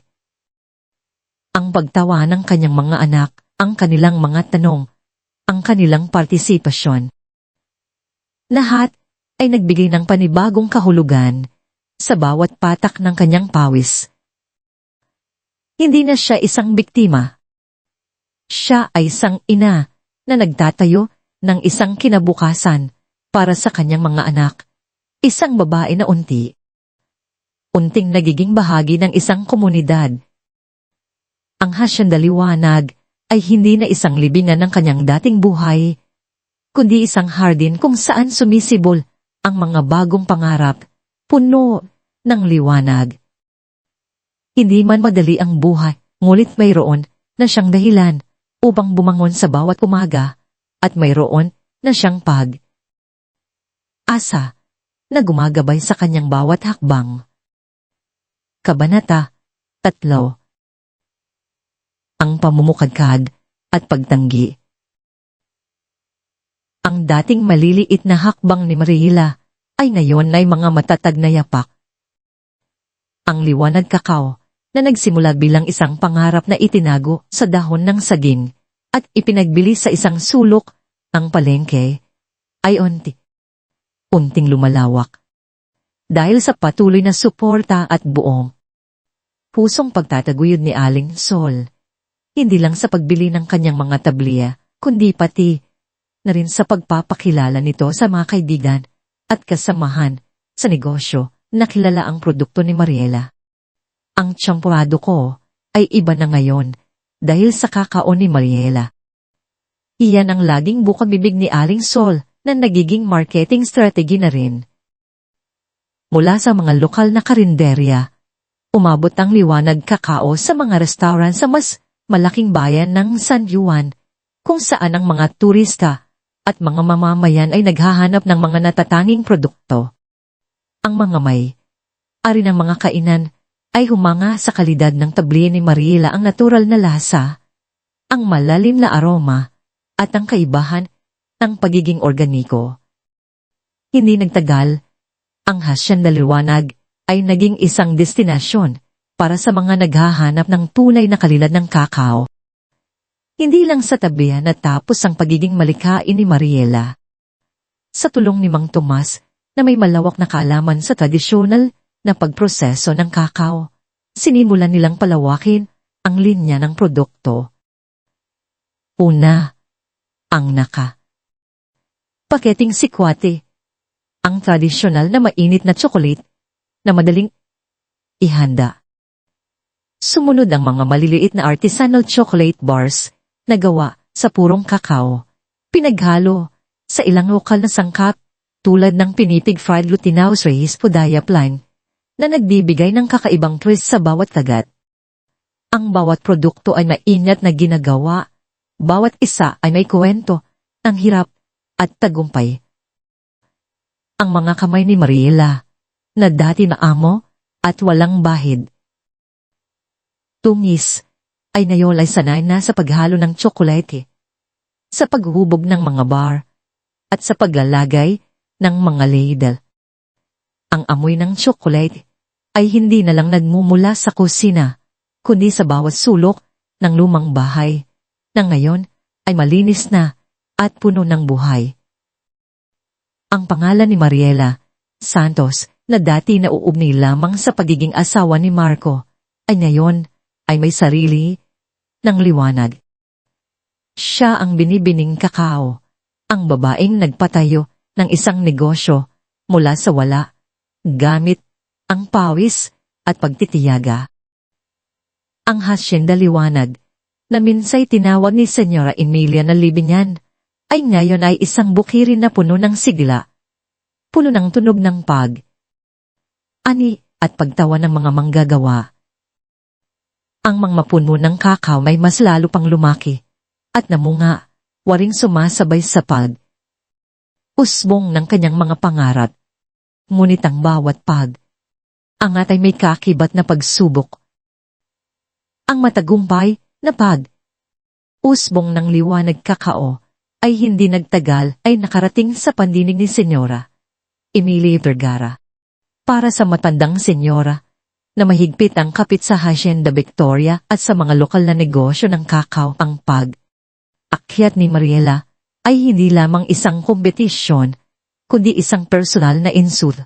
Speaker 1: Ang pagtawa ng kanyang mga anak, ang kanilang mga tanong, ang kanilang partisipasyon. Lahat ay nagbigay ng panibagong kahulugan sa bawat patak ng kanyang pawis. Hindi na siya isang biktima. Siya ay isang ina na nagtatayo ng isang kinabukasan para sa kanyang mga anak, isang babae na unting nagiging bahagi ng isang komunidad. Ang hasyenda liwanag ay hindi na isang libingan ng kanyang dating buhay, kundi isang hardin kung saan sumisibol ang mga bagong pangarap, puno ng liwanag. Hindi man madali ang buhay, ngunit mayroon na siyang dahilan upang bumangon sa bawat umaga at mayroon na siyang asa na gumagabay sa kanyang bawat hakbang. Kabanata 3. Ang pamumukadkad at pagtanggi. Ang dating maliliit na hakbang ni Mariela ay ngayon ay mga matatag na yapak. Ang liwanag kakao na nagsimula bilang isang pangarap na itinago sa dahon ng saging at ipinagbili sa isang sulok ng palengke ay unting lumalawak. Dahil sa patuloy na suporta at buong pusong pagtataguyod ni Aling Sol, hindi lang sa pagbili ng kanyang mga tabliya, kundi pati na rin sa pagpapakilala nito sa mga kaibigan at kasamahan sa negosyo na kilala ang produkto ni Mariela. Ang tsampurado ko ay iba na ngayon dahil sa kakao ni Mariela. Iyan ang laging bukang bibig ni Aling Sol na nagiging marketing strategy na rin. Mula sa mga lokal na karinderya, umabot ang liwanag kakao sa mga restaurant sa mas malaking bayan ng San Juan, kung saan ang mga turista at mga mamamayan ay naghahanap ng mga natatanging produkto. Ang mga ari ng mga kainan ay humanga sa kalidad ng tabliya ni Mariela, ang natural na lasa, ang malalim na aroma, at ang kaibahan ng pagiging organiko. Hindi nagtagal, ang hasyendang liwanag ay naging isang destinasyon para sa mga naghahanap ng tunay na kalidad ng kakao. Hindi lang sa tabihan natapos ang pagiging malikhain ni Mariela. Sa tulong ni Mang Tomas na may malawak na kaalaman sa tradisyonal na pagproseso ng kakao, sinimulan nilang palawakin ang linya ng produkto. Una, ang paketing sikwate, ang tradisyonal na mainit na tsokolate na madaling ihanda. Sumunod ang mga maliliit na artisanal chocolate bars na gawa sa purong kakao, pinaghalo sa ilang lokal na sangkap tulad ng pinipig fried glutinous rice podaya plan na nagbibigay ng kakaibang twist sa bawat kagat. Ang bawat produkto ay maingat na ginagawa, bawat isa ay may kwento ng hirap at tagumpay. Ang mga kamay ni Mariela, na dati na amo at walang bahid, tungis, ay ngayon ay sanay na sa paghalo ng tsokolate, sa paghubog ng mga bar, at sa paglalagay ng mga ladle. Ang amoy ng tsokolate ay hindi na lang nagmumula sa kusina, kundi sa bawat sulok ng lumang bahay, na ngayon ay malinis na at puno ng buhay. Ang pangalan ni Mariela Santos, na dati nauugnay lamang sa pagiging asawa ni Marco, ay ngayon ay may sarili ng liwanag. Siya ang binibining kakao, ang babaeng nagpatayo ng isang negosyo mula sa wala, gamit ang pawis at pagtitiyaga. Ang hasyenda liwanag, na minsay tinawag ni Senyora Emilia na libingan, ay ngayon ay isang bukirin na puno ng sigla, puno ng tunog ng ani at pagtawa ng mga manggagawa. Ang mga puno ng kakao may mas lalo pang lumaki at namunga, waring sumasabay sa usbong ng kanyang mga pangarap. Ngunit ang bawat angat ay may kakibat na pagsubok. Ang matagumpay na usbong ng liwanag kakao ay hindi nagtagal ay nakarating sa pandinig ni Senyora Emilia Vergara. Para sa matandang senyora na mahigpit ang kapit sa Hacienda Victoria at sa mga lokal na negosyo ng kakao, ang akyat ni Mariela ay hindi lamang isang kompetisyon, kundi isang personal na insult.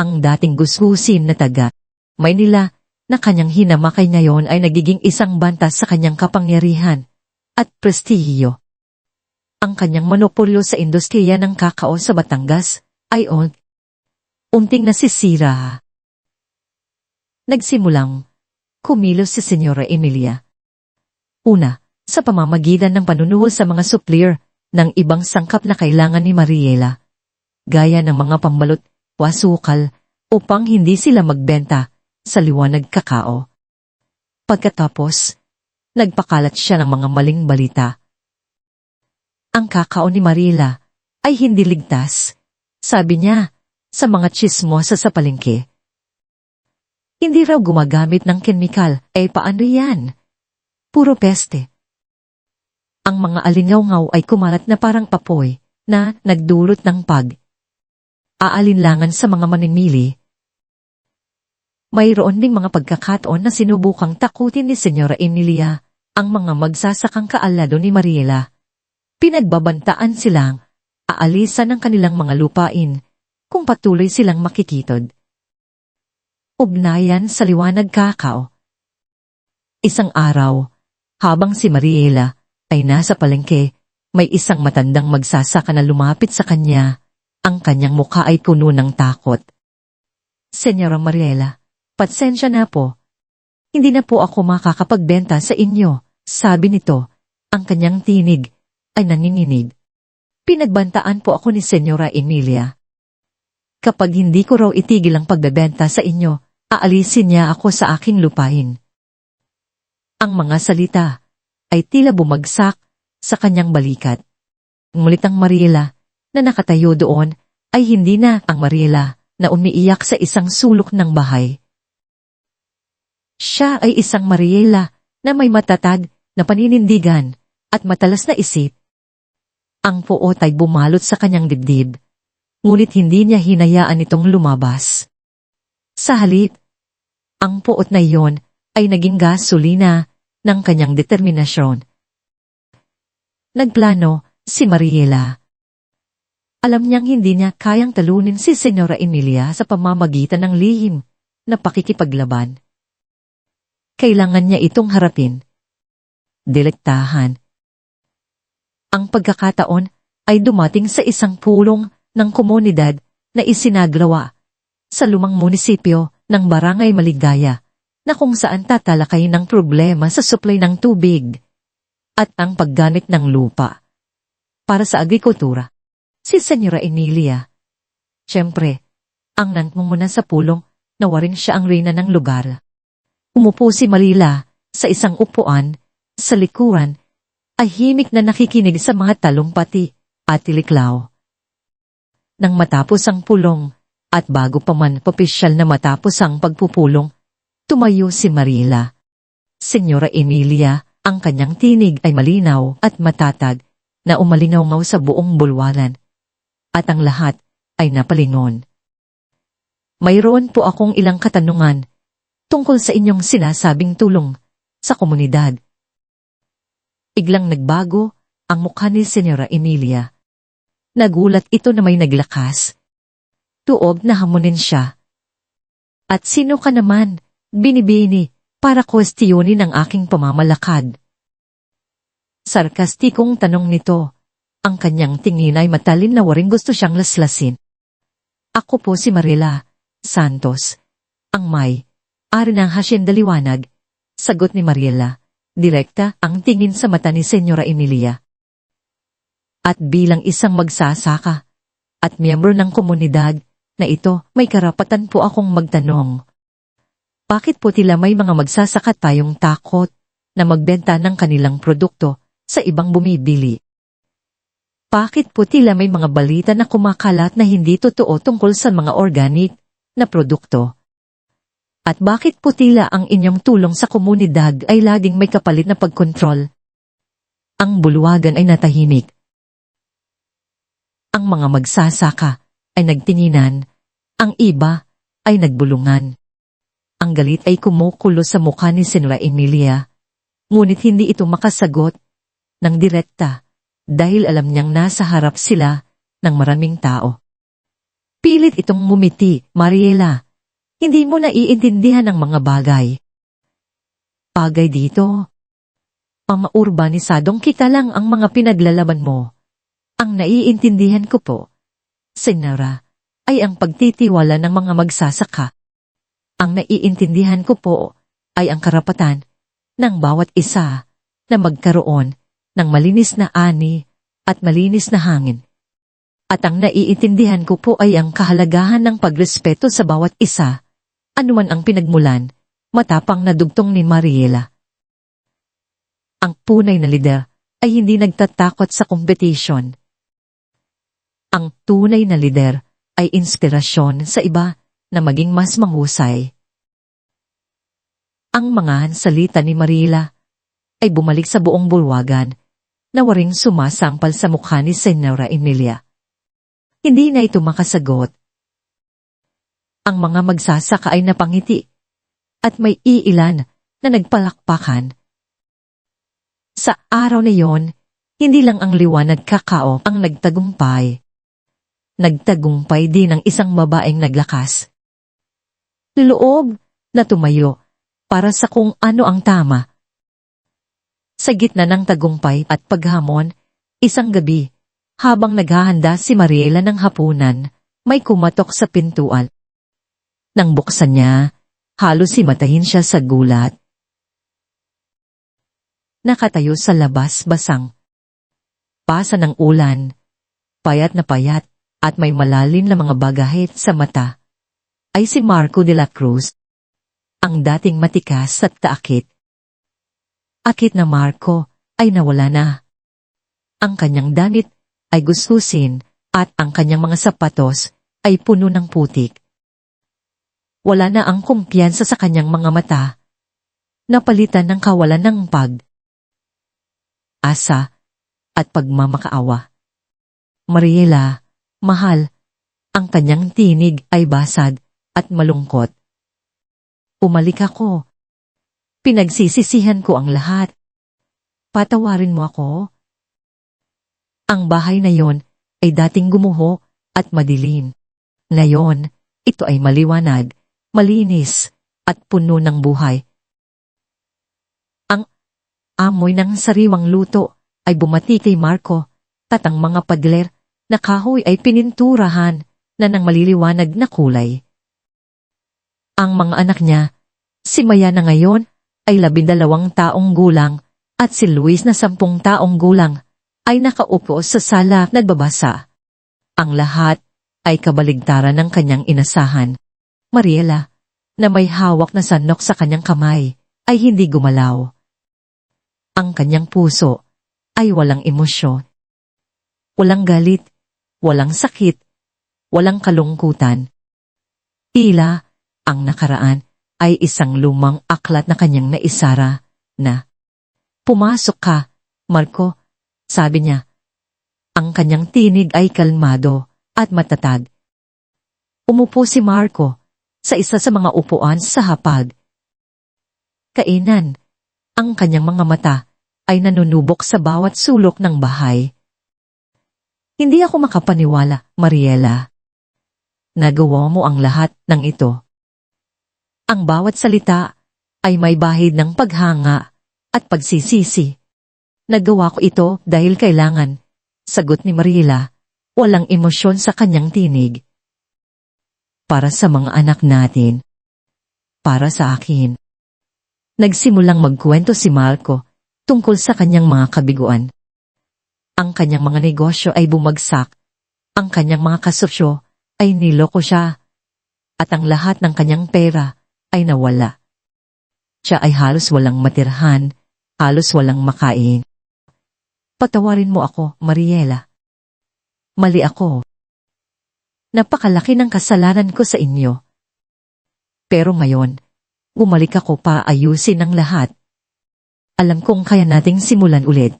Speaker 1: Ang dating gusgusin na taga Maynila na kanyang hinamakay ngayon ay nagiging isang banta sa kanyang kapangyarihan at prestihiyo. Ang kanyang monopolyo sa industriya ng kakao sa Batangas ay unting nasisira. Nagsimulang kumilos si Senyora Emilia. Una, sa pamamagitan ng panunuhol sa mga supplier ng ibang sangkap na kailangan ni Mariela, gaya ng mga pambalot, wasukal, upang hindi sila magbenta sa liwanag kakao. Pagkatapos, nagpakalat siya ng mga maling balita. Ang kakao ni Mariela ay hindi ligtas, sabi niya, sa mga tsismosa sa palengke. Hindi raw gumagamit ng kemikal, paano yan? Puro peste. Ang mga alingaw-ngaw ay kumalat na parang papoy, na nagdulot ng aalinlangan sa mga mamimili. Mayroon ding mga pagkakataon na sinubukang takutin ni Senyora Emilia ang mga magsasakang kaalado ni Mariela. Pinagbabantaan silang aalisan ng kanilang mga lupain kung patuloy silang makikitod. Ugnayan sa liwanag kakao. Isang araw, habang si Mariela ay nasa palengke, may isang matandang magsasaka na lumapit sa kanya. Ang kanyang mukha ay puno ng takot. Senyora Mariela, pasensya na po. Hindi na po ako makakapagbenta sa inyo, sabi nito. Ang kanyang tinig ay nanginginig. Pinagbantaan po ako ni Senyora Emilia. Kapag hindi ko raw itigil ang pagbebenta sa inyo, aalisin niya ako sa aking lupain. Ang mga salita ay tila bumagsak sa kanyang balikat. Ngunit ang Mariela na nakatayo doon ay hindi na ang Mariela na umiiyak sa isang sulok ng bahay. Siya ay isang Mariela na may matatag na paninindigan at matalas na isip. Ang puot ay bumalot sa kanyang dibdib, ngunit hindi niya hinayaan itong lumabas. Sa halip, ang puot na iyon ay naging gasolina ng kanyang determinasyon. Nagplano si Mariela. Alam niyang hindi niya kayang talunin si Senyora Emilia sa pamamagitan ng lihim na pakikipaglaban. Kailangan niya itong harapin. Delektahan. Ang pagkakataon ay dumating sa isang pulong ng komunidad na isinagawa sa lumang munisipyo ng Barangay Maligaya na kung saan tatalakay ng problema sa supply ng tubig at ang paggamit ng lupa para sa agrikultura. Si Senyora Emilia. Siyempre, ang nangunguna sa pulong na waring siya ang reyna ng lugar. Umupo si Mariela sa isang upuan sa likuran ay himik na nakikinig sa mga talumpati at tiliklaw. Nang matapos ang pulong at bago pa man opisyal na matapos ang pagpupulong, tumayo si Mariela. Senyora Emilia, ang kanyang tinig ay malinaw at matatag na umalingaw sa buong bulwaran. At ang lahat ay napalingon. Mayroon po akong ilang katanungan tungkol sa inyong sinasabing tulong sa komunidad. Biglang nagbago ang mukha ni Senyora Emilia. Nagulat ito na may naglakas. Tuog na hamunin siya. At sino ka naman, binibini, para kwestiyonin ang aking pamamalakad? Sarkastikong tanong nito. Ang kanyang tingin ay matalin na waring gusto siyang laslasin. Ako po si Mariela Santos, ang may-ari ng Hacienda Liwanag, sagot ni Mariela. Direkta ang tingin sa mata ni Senyora Emilia. At bilang isang magsasaka at miyembro ng komunidad na ito, may karapatan po akong magtanong. Bakit po tila may mga magsasaka tayong takot na magbenta ng kanilang produkto sa ibang bumibili? Bakit po tila may mga balita na kumakalat na hindi totoo tungkol sa mga organic na produkto? At bakit po tila ang inyong tulong sa komunidad ay laging may kapalit na pagkontrol? Ang bulwagan ay natahimik. Ang mga magsasaka ay nagtinginan, ang iba ay nagbulungan. Ang galit ay kumukulo sa mukha ni Senyora Emilia, ngunit hindi ito makasagot ng direkta dahil alam niyang nasa harap sila ng maraming tao. Pilit itong ngumiti, Mariela. Hindi mo naiintindihan ang mga bagay. Bagay dito. Ang urbanisadong kita lang ang mga pinaglalaban mo. Ang naiintindihan ko po, Senyora, ay ang pagtitiwala ng mga magsasaka. Ang naiintindihan ko po ay ang karapatan ng bawat isa na magkaroon ng malinis na ani at malinis na hangin. At ang naiintindihan ko po ay ang kahalagahan ng pagrespeto sa bawat isa, anuman ang pinagmulan, matapang na dugtong ni Mariela. Ang tunay na lider ay hindi nagtatakot sa competition. Ang tunay na lider ay inspirasyon sa iba na maging mas mahusay. Ang mga salita ni Mariela ay bumalik sa buong bulwagan na waring sumasampal sa mukha ni Senora Emilia. Hindi na ito makasagot. Ang mga magsasaka ay napangiti at may iilan na nagpalakpakan. Sa araw na yon, hindi lang ang liwanag kakao ang nagtagumpay. Nagtagumpay din ang isang babaeng naglakas. Loob na tumayo para sa kung ano ang tama. Sa gitna ng tagumpay at paghamon, isang gabi, habang naghahanda si Mariela ng hapunan, may kumatok sa pintuan. Nang buksan niya, halos himatayin siya sa gulat. Nakatayo sa labas basang pasa ng ulan, payat na payat at may malalim na mga bagahit sa mata, ay si Marco de la Cruz, ang dating matikas at taakit. Akit na Marco ay nawala na. Ang kanyang damit ay gusgusin at ang kanyang mga sapatos ay puno ng putik. Wala na ang kumpiyansa sa kanyang mga mata, napalitan ng kawalan ng asa at pagmamakaawa. Mariela, mahal, ang kanyang tinig ay basag at malungkot. Umalik ako. Pinagsisisihan ko ang lahat. Patawarin mo ako. Ang bahay na yon ay dating gumuho at madilim. Ngayon, ito ay maliwanag, malinis, at puno ng buhay. Ang amoy ng sariwang luto ay bumati kay Marco, at ang mga padler na kahoy ay pininturahan na ng maliliwanag na kulay. Ang mga anak niya, si Maya na ngayon, ay 12 taong gulang at si Luis na 10 taong gulang ay nakaupo sa sala nagbabasa. Ang lahat ay kabaligtaran ng kanyang inasahan. Mariela, na may hawak na sanok sa kanyang kamay, ay hindi gumalaw. Ang kanyang puso ay walang emosyon. Walang galit, walang sakit, walang kalungkutan. Tila, ang nakaraan ay isang lumang aklat na kanyang naisara na, "Pumasok ka, Marco," sabi niya. Ang kanyang tinig ay kalmado at matatag. Umupo si Marco sa isa sa mga upuan sa hapag. Kainan, ang kanyang mga mata ay nanunubok sa bawat sulok ng bahay. Hindi ako makapaniwala, Mariela. Nagawa mo ang lahat ng ito. Ang bawat salita ay may bahid ng paghanga at pagsisisi. Nagawa ko ito dahil kailangan, sagot ni Mariela, walang emosyon sa kanyang tinig. Para sa mga anak natin. Para sa akin. Nagsimulang magkwento si Marco tungkol sa kanyang mga kabiguan. Ang kanyang mga negosyo ay bumagsak, ang kanyang mga kasosyo ay niloko siya, at ang lahat ng kanyang pera ay nawala. Siya ay halos walang matirhan, halos walang makain. Patawarin mo ako, Mariela. Mali ako. Napakalaki ng kasalanan ko sa inyo. Pero ngayon, bumalik ako para ayusin ang lahat. Alam kong kaya nating simulan ulit.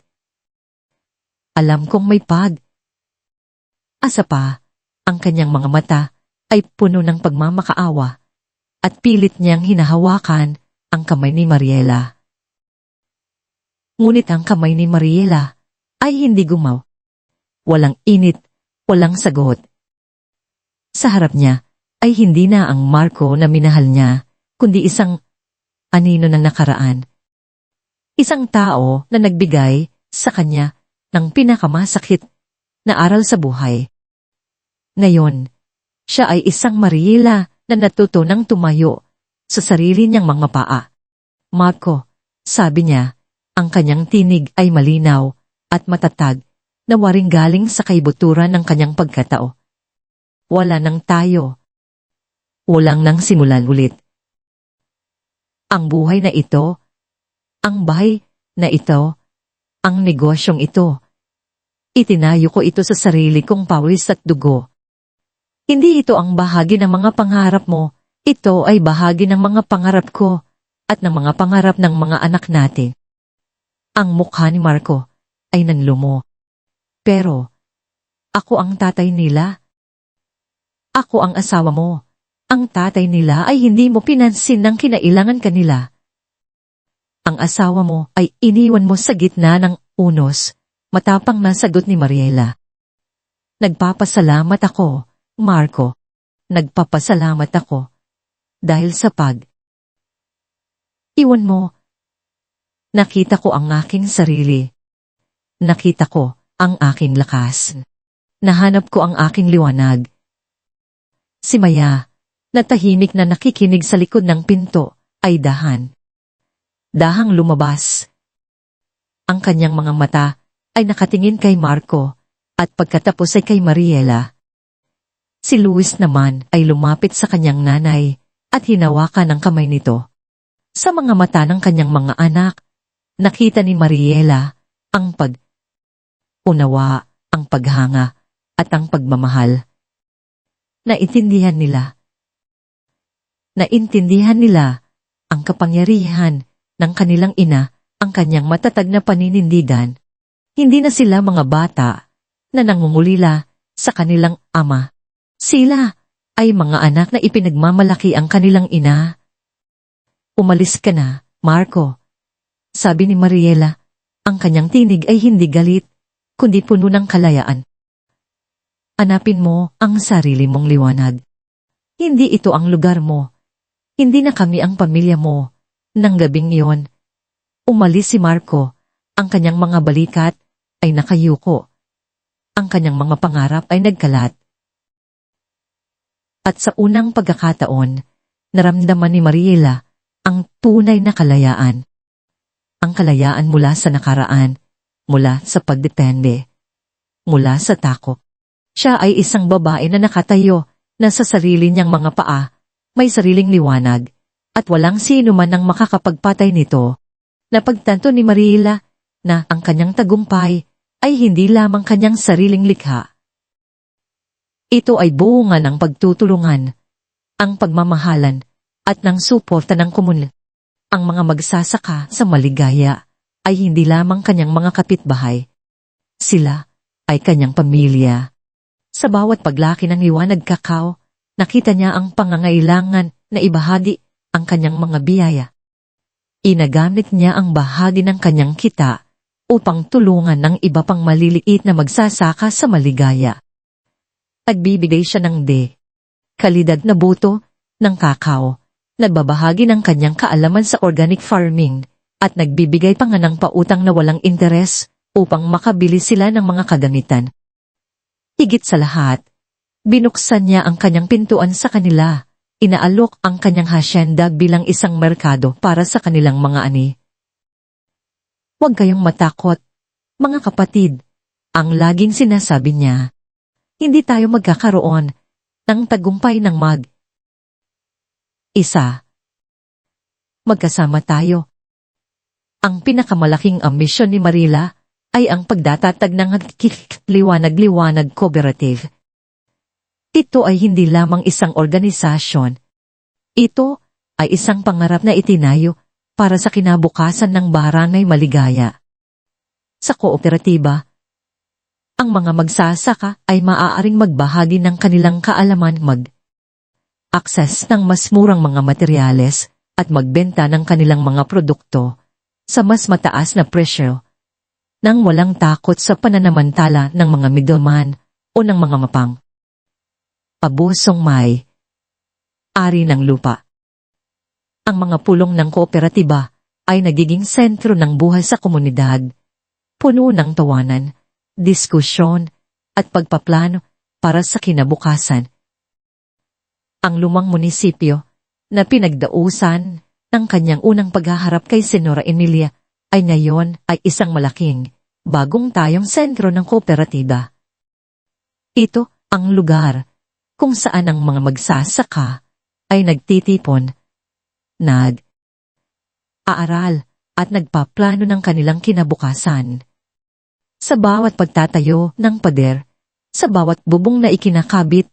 Speaker 1: Alam kong may asa pa, ang kanyang mga mata ay puno ng pagmamakaawa at pilit niyang hinahawakan ang kamay ni Mariela. Ngunit ang kamay ni Mariela ay hindi gumaw. Walang init, walang sagot. Sa harap niya ay hindi na ang Marco na minahal niya, kundi isang anino ng nakaraan. Isang tao na nagbigay sa kanya ng pinakamasakit na aral sa buhay. Ngayon, siya ay isang Mariela na natutunang tumayo sa sarili niyang mga paa. Marco, sabi niya, ang kanyang tinig ay malinaw at matatag na waring galing sa kaibuturan ng kanyang pagkatao. Wala nang tayo. Walang nang simulan ulit. Ang buhay na ito, ang bahay na ito, ang negosyong ito. Itinayo ko ito sa sarili kong pawis at dugo. Hindi ito ang bahagi ng mga pangarap mo, ito ay bahagi ng mga pangarap ko at ng mga pangarap ng mga anak natin. Ang mukha ni Marco ay nanlumo. Pero, ako ang tatay nila. Ako ang asawa mo. Ang tatay nila ay hindi mo pinansin ng kinailangan kanila. Ang asawa mo ay iniwan mo sa gitna ng unos, matapang na sagot ni Mariela. Nagpapasalamat ako, Marco. Nagpapasalamat ako. Dahil sa iwan mo. Nakita ko ang aking sarili. Nakita ko ang aking lakas. Nahanap ko ang aking liwanag. Si Maya, na tahimik na nakikinig sa likod ng pinto, ay dahang lumabas. Ang kanyang mga mata ay nakatingin kay Marco at pagkatapos ay kay Mariela. Si Luis naman ay lumapit sa kanyang nanay at hinawakan ang kamay nito. Sa mga mata ng kanyang mga anak, nakita ni Mariela ang pag-unawa, ang paghanga at ang pagmamahal. Naintindihan nila ang kapangyarihan ng kanilang ina, ang kanyang matatag na paninindigan. Hindi na sila mga bata na nangungulila sa kanilang ama. Sila ay mga anak na ipinagmamalaki ang kanilang ina. Umalis ka na, Marco. Sabi ni Mariela, ang kanyang tinig ay hindi galit, kundi puno ng kalayaan. Hanapin mo ang sarili mong liwanag. Hindi ito ang lugar mo. Hindi na kami ang pamilya mo. Nang gabing iyon, umalis si Marco. Ang kanyang mga balikat ay nakayuko. Ang kanyang mga pangarap ay nagkalat. At sa unang pagkakataon, naramdaman ni Mariela ang tunay na kalayaan. Ang kalayaan mula sa nakaraan, mula sa pagdepende, mula sa takot. Siya ay isang babae na nakatayo na sa sarili niyang mga paa, may sariling liwanag, at walang sino man ang makakapagpatay nito. Napagtanto ni Mariela na ang kanyang tagumpay ay hindi lamang kanyang sariling likha. Ito ay bunga ng pagtutulungan, ang pagmamahalan, at ng suporta ng komunidad. Ang mga magsasaka sa maligaya ay hindi lamang kanyang mga kapitbahay. Sila ay kanyang pamilya. Sa bawat paglaki ng liwanag kakao, nakita niya ang pangangailangan na ibahagi ang kanyang mga biyaya. Inagamit niya ang bahagi ng kanyang kita upang tulungan ng iba pang maliliit na magsasaka sa maligaya. Nagbibigay siya ng kalidad na buto ng kakao, nagbabahagi ng kanyang kaalaman sa organic farming, at nagbibigay pa nga ng pautang na walang interes upang makabili sila ng mga kagamitan. Higit sa lahat, binuksan niya ang kanyang pintuan sa kanila, inaalok ang kanyang hasyenda bilang isang merkado para sa kanilang mga ani. Huwag kayong matakot, mga kapatid, ang laging sinasabi niya. Hindi tayo magkakaroon ng tagumpay ng isa. Magkasama tayo. Ang pinakamalaking ambisyon ni Mariela ay ang pagdatatag ng liwanag-liwanag cooperative. Ito ay hindi lamang isang organisasyon. Ito ay isang pangarap na itinayo para sa kinabukasan ng barangay maligaya. Sa kooperatiba, ang mga magsasaka ay maaaring magbahagi ng kanilang kaalaman, mag-access ng mas murang mga materyales at magbenta ng kanilang mga produkto sa mas mataas na presyo nang walang takot sa pananamantala ng mga middleman o ng mga abusong may-ari ng lupa. Ang mga pulong ng kooperatiba ay nagiging sentro ng buhay sa komunidad, puno ng tawanan, diskusyon, at pagpaplano para sa kinabukasan. Ang lumang munisipyo na pinagdausan ng kanyang unang paghaharap kay Senora Emilia ay ngayon ay isang malaking, bagong tayong sentro ng kooperatiba. Ito ang lugar kung saan ang mga magsasaka ay nagtitipon, nag-aaral at nagpaplano ng kanilang kinabukasan. Sa bawat pagtatayo ng pader, sa bawat bubong na ikinakabit,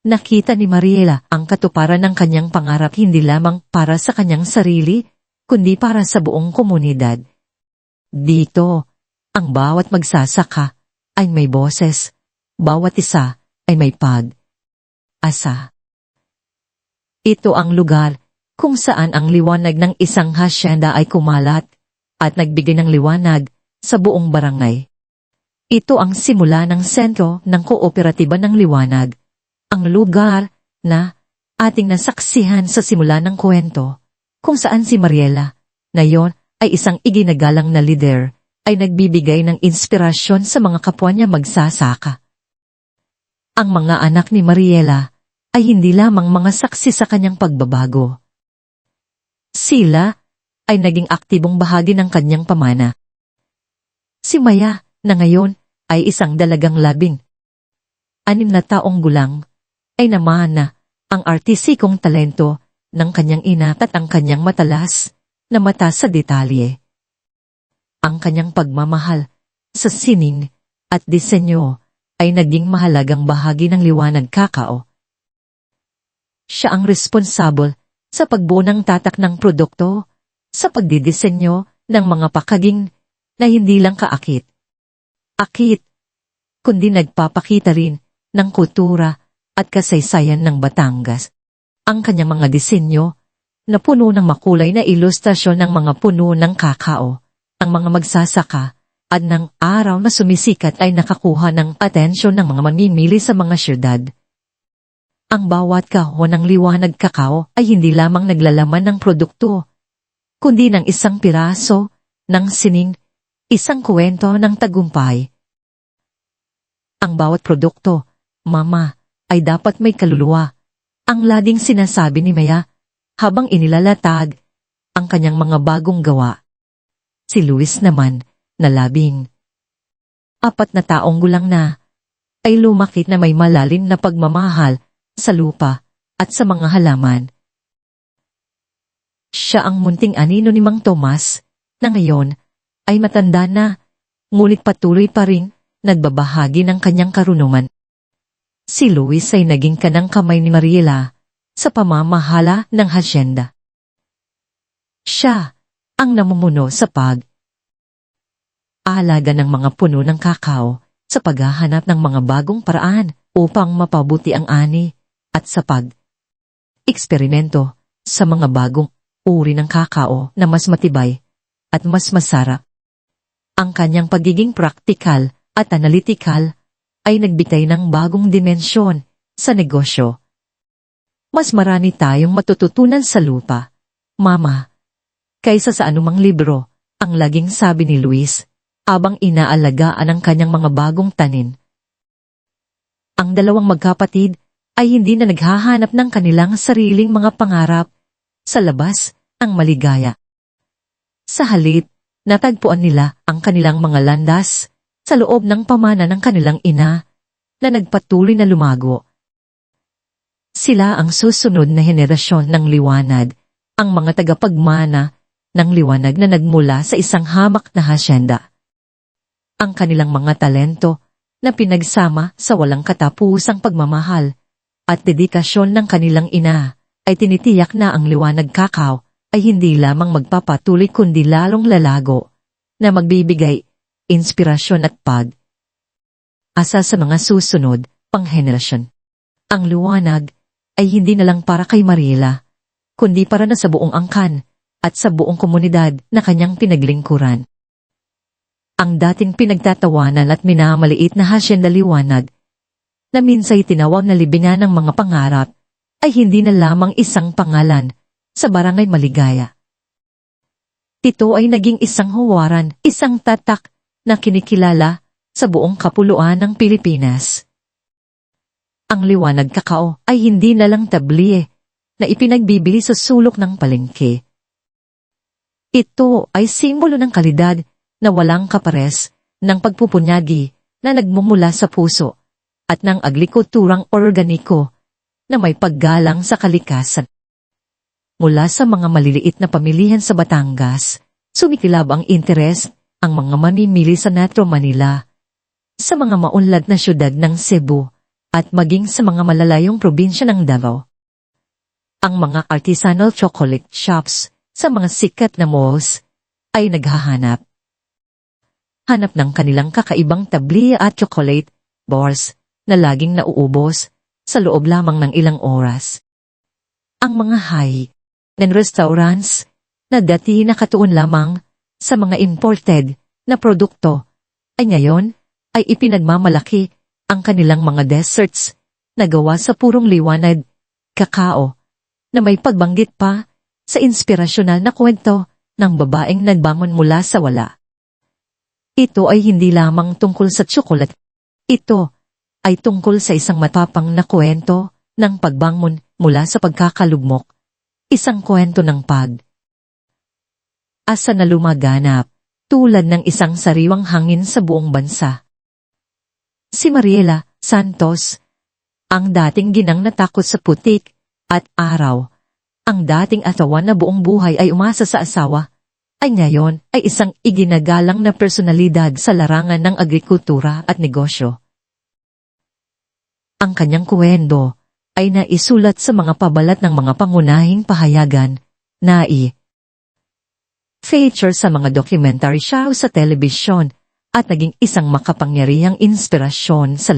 Speaker 1: nakita ni Mariela ang katuparan ng kanyang pangarap hindi lamang para sa kanyang sarili, kundi para sa buong komunidad. Dito, ang bawat magsasaka ay may boses, bawat isa ay may pag-asa. Ito ang lugar kung saan ang liwanag ng isang hasyenda ay kumalat at nagbigay ng liwanag sa buong barangay. Ito ang simula ng sentro ng kooperatiba ng liwanag, ang lugar na ating nasaksihan sa simula ng kwento, kung saan si Mariela, na yon ay isang iginagalang na lider, ay nagbibigay ng inspirasyon sa mga kapwa niya magsasaka. Ang mga anak ni Mariela ay hindi lamang mga saksi sa kanyang pagbabago. Sila ay naging aktibong bahagi ng kanyang pamana. Si Maya, na ngayon ay isang dalagang 16 na taong gulang, ay namana ang artisikong talento ng kanyang ina at ang kanyang matalas na mata sa detalye. Ang kanyang pagmamahal sa sining at disenyo ay naging mahalagang bahagi ng Liwanag Kakao. Siya ang responsable sa pagbuo ng tatak ng produkto, sa pagdidisenyo ng mga pakaging na hindi lang kaakit, kundi nagpapakita rin ng kultura at kasaysayan ng Batangas. Ang kanyang mga disenyo na puno ng makulay na ilustrasyon ng mga puno ng kakao, ang mga magsasaka, at ng araw na sumisikat ay nakakuha ng atensyon ng mga mamimili sa mga syudad. Ang bawat kahon ng Liwanag Kakao ay hindi lamang naglalaman ng produkto, kundi ng isang piraso ng sining, isang kwento ng tagumpay. Ang bawat produkto, Mama, ay dapat may kaluluwa, ang laging sinasabi ni Maya habang inilalatag ang kanyang mga bagong gawa. Si Luis naman, na 14 na taong gulang na, ay lumaki na may malalim na pagmamahal sa lupa at sa mga halaman. Siya ang munting anino ni Mang Tomas, na ngayon ay matanda na, ngunit patuloy pa rin nagbabahagi ng kanyang karunungan. Si Luis ay naging kanang kamay ni Mariela sa pamamahala ng hasyenda. Siya ang namumuno sa pag-aalaga ng mga puno ng kakao, sa paghahanap ng mga bagong paraan upang mapabuti ang ani, at sa pag-eksperimento sa mga bagong uri ng kakao na mas matibay at mas masarap. Ang kanyang pagiging praktikal at analytical ay nagbigay ng bagong dimensyon sa negosyo. Mas marami tayong matututunan sa lupa, Mama, kaysa sa anumang libro, ang laging sabi ni Luis, habang inaalagaan ang kanyang mga bagong tanim. Ang dalawang magkapatid ay hindi na naghahanap ng kanilang sariling mga pangarap sa labas ang maligaya. Sa halip, natagpuan nila ang kanilang mga landas sa loob ng pamana ng kanilang ina na nagpatuloy na lumago. Sila ang susunod na henerasyon ng liwanag, ang mga tagapagmana ng liwanag na nagmula sa isang hamak na hasyenda. Ang kanilang mga talento na pinagsama sa walang katapusang pagmamahal at dedikasyon ng kanilang ina ay tinitiyak na ang Liwanag Kakao ay hindi lamang magpapatuloy kundi lalong lalago na magbibigay inspirasyon at pag-asa sa mga susunod pang henerasyon. Ang liwanag ay hindi na lang para kay Mariela, kundi para na sa buong angkan at sa buong komunidad na kanyang pinaglingkuran. Ang dating pinagtatawanan at minamaliit na hasyenda Liwanag, na minsay tinawag na libingan ng mga pangarap, ay hindi na lamang isang pangalan sa Barangay Maligaya. Ito ay naging isang huwaran, isang tatak na kinikilala sa buong kapuluan ng Pilipinas. Ang Liwanag Kakao ay hindi na lang tablihe na ipinagbibili sa sulok ng palengke. Ito ay simbolo ng kalidad na walang kapares ng pagpupunyagi na nagmumula sa puso at ng agrikulturang organiko na may paggalang sa kalikasan. Mula sa mga maliliit na pamilihan sa Batangas, Sumikilab ang interes ang mga mamimili sa Metro Manila, sa mga maunlad na syudad ng Cebu, at maging sa mga malalayong probinsya ng Davao. Ang mga artisanal chocolate shops sa mga sikat na malls ay naghahanap. Hanap ng kanilang kakaibang tabliya at chocolate bars na laging nauubos sa loob lamang ng ilang oras. Ang mga high-end restaurants na dati nakatuon lamang sa mga imported na produkto ay ngayon ay ipinagmamalaki ang kanilang mga desserts na gawa sa purong liwanag, kakao, na may pagbanggit pa sa inspirasyonal na kwento ng babaeng nagbangon mula sa wala. Ito ay hindi lamang tungkol sa tsokolat. Ito ay tungkol sa isang matapang na kwento ng pagbangon mula sa pagkakalugmok. Isang kwento ng asa na lumaganap, tulad ng isang sariwang hangin sa buong bansa. Si Mariela Santos, ang dating ginang natakot sa putik at araw, ang dating asawa na buong buhay ay umasa sa asawa, ay ngayon ay isang iginagalang na personalidad sa larangan ng agrikultura at negosyo. Ang kanyang kwento ay naisulat sa mga pabalat ng mga pangunahing pahayagan na feature sa mga documentary show sa telebisyon at naging isang makapangyarihang inspirasyon sa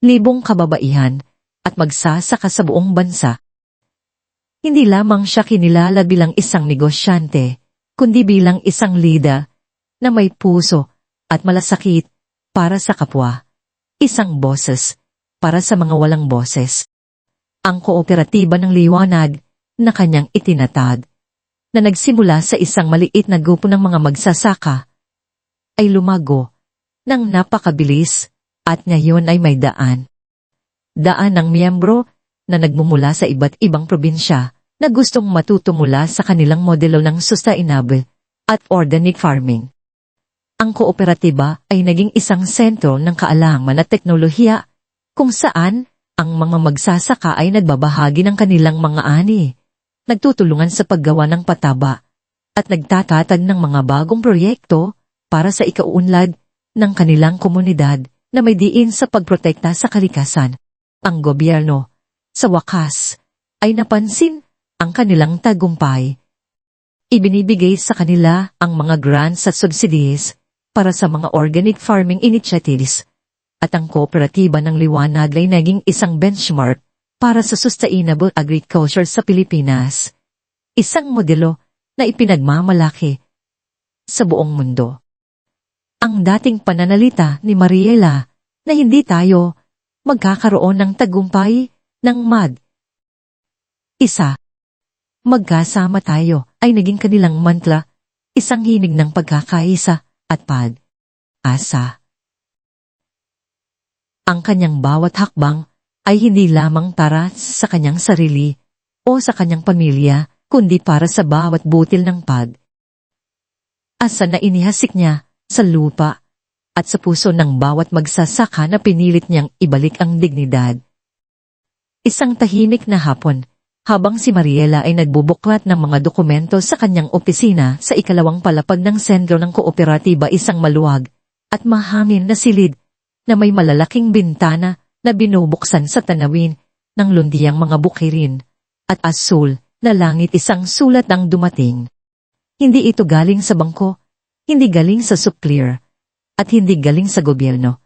Speaker 1: libong kababaihan at magsasaka sa buong bansa. Hindi lamang siya kinilala bilang isang negosyante, kundi bilang isang leader na may puso at malasakit para sa kapwa. Isang boses para sa mga walang boses. Ang kooperatiba ng liwanag na kanyang itinatag, na nagsimula sa isang maliit na grupo ng mga magsasaka, ay lumago ng napakabilis at ngayon ay may daan. Daan ng miyembro na nagmumula sa iba't ibang probinsya na gustong matuto mula sa kanilang modelo ng sustainable at organic farming. Ang kooperatiba ay naging isang sentro ng kaalaman at teknolohiya kung saan ang mga magsasaka ay nagbabahagi ng kanilang mga ani, nagtutulungan sa paggawa ng pataba, at nagtatatag ng mga bagong proyekto para sa ikauunlad ng kanilang komunidad na may diin sa pagprotekta sa kalikasan. Ang gobyerno, sa wakas, ay napansin ang kanilang tagumpay. Ibinibigay sa kanila ang mga grants at subsidies para sa mga organic farming initiatives, at ang kooperatiba ng liwanag ay naging isang benchmark para sa sustainable agriculture sa Pilipinas. Isang modelo na ipinagmamalaki sa buong mundo. Ang dating pananalita ni Mariela na hindi tayo magkakaroon ng tagumpay ng magkasama tayo ay naging kanilang mantra, isang hinig ng pagkakaisa at pag-asa. Ang kanyang bawat hakbang ay hindi lamang para sa kanyang sarili o sa kanyang pamilya, kundi para sa bawat butil ng pag-asa na inihasik niya sa lupa at sa puso ng bawat magsasaka na pinilit niyang ibalik ang dignidad. Isang tahimik na hapon, habang si Mariela ay nagbubuklat ng mga dokumento sa kanyang opisina sa ikalawang palapag ng sentro ng kooperatiba, isang maluwag at mahangin na silid na may malalaking bintana na binubuksan sa tanawin ng lundiyang mga bukirin at asul na langit, isang sulat ang dumating. Hindi ito galing sa bangko, hindi galing sa supplier, at hindi galing sa gobyerno.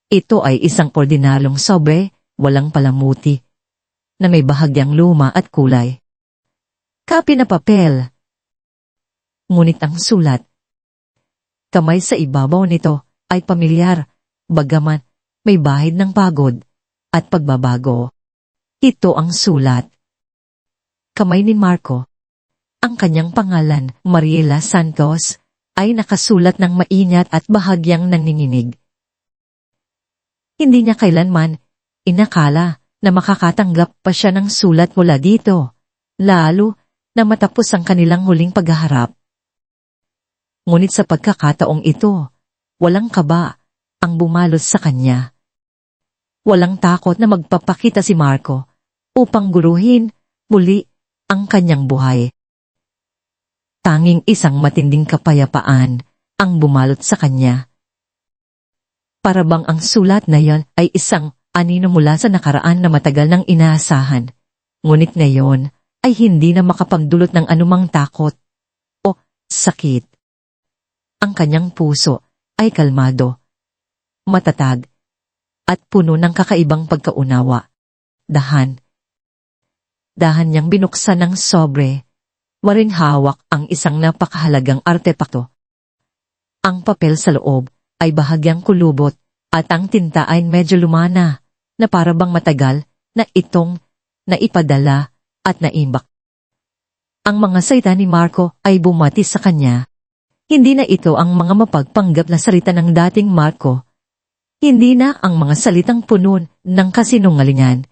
Speaker 1: Ito ay isang ordinaryong sobre, walang palamuti, na may bahagyang luma at kulay. Kapi na papel. Ngunit ang sulat, kamay sa ibabaw nito, ay pamilyar, bagaman may bahid ng pagod at pagbabago. Ito ang sulat. Kamay ni Marco. Ang kanyang pangalan, Mariela Santos, ay nakasulat ng maingat at bahagyang nanginginig. Hindi niya kailanman inakala na makakatanggap pa siya ng sulat mula dito, lalo na matapos ang kanilang huling paghaharap. Ngunit sa pagkakataong ito, walang kaba ang bumalot sa kanya. Walang takot na magpapakita si Marco upang guruhin muli ang kanyang buhay. Tanging isang matinding kapayapaan ang bumalot sa kanya. Para bang ang sulat na yon ay isang anino mula sa nakaraan na matagal nang inaasahan. Ngunit ngayon ay hindi na makapagdulot ng anumang takot o sakit. Ang kanyang puso ay kalmado, matatag, at puno ng kakaibang pagkaunawa. Dahan niyang binuksan ng sobre, waring hawak ang isang napakahalagang artepakto. Ang papel sa loob ay bahagyang kulubot at ang tinta ay medyo lumana na para bang matagal na itong naipadala at naimbak. Ang mga salita ni Marco ay bumati sa kanya. Hindi na ito ang mga mapagpanggap na salita ng dating Marco. Hindi na ang mga salitang puno ng kasinungalingan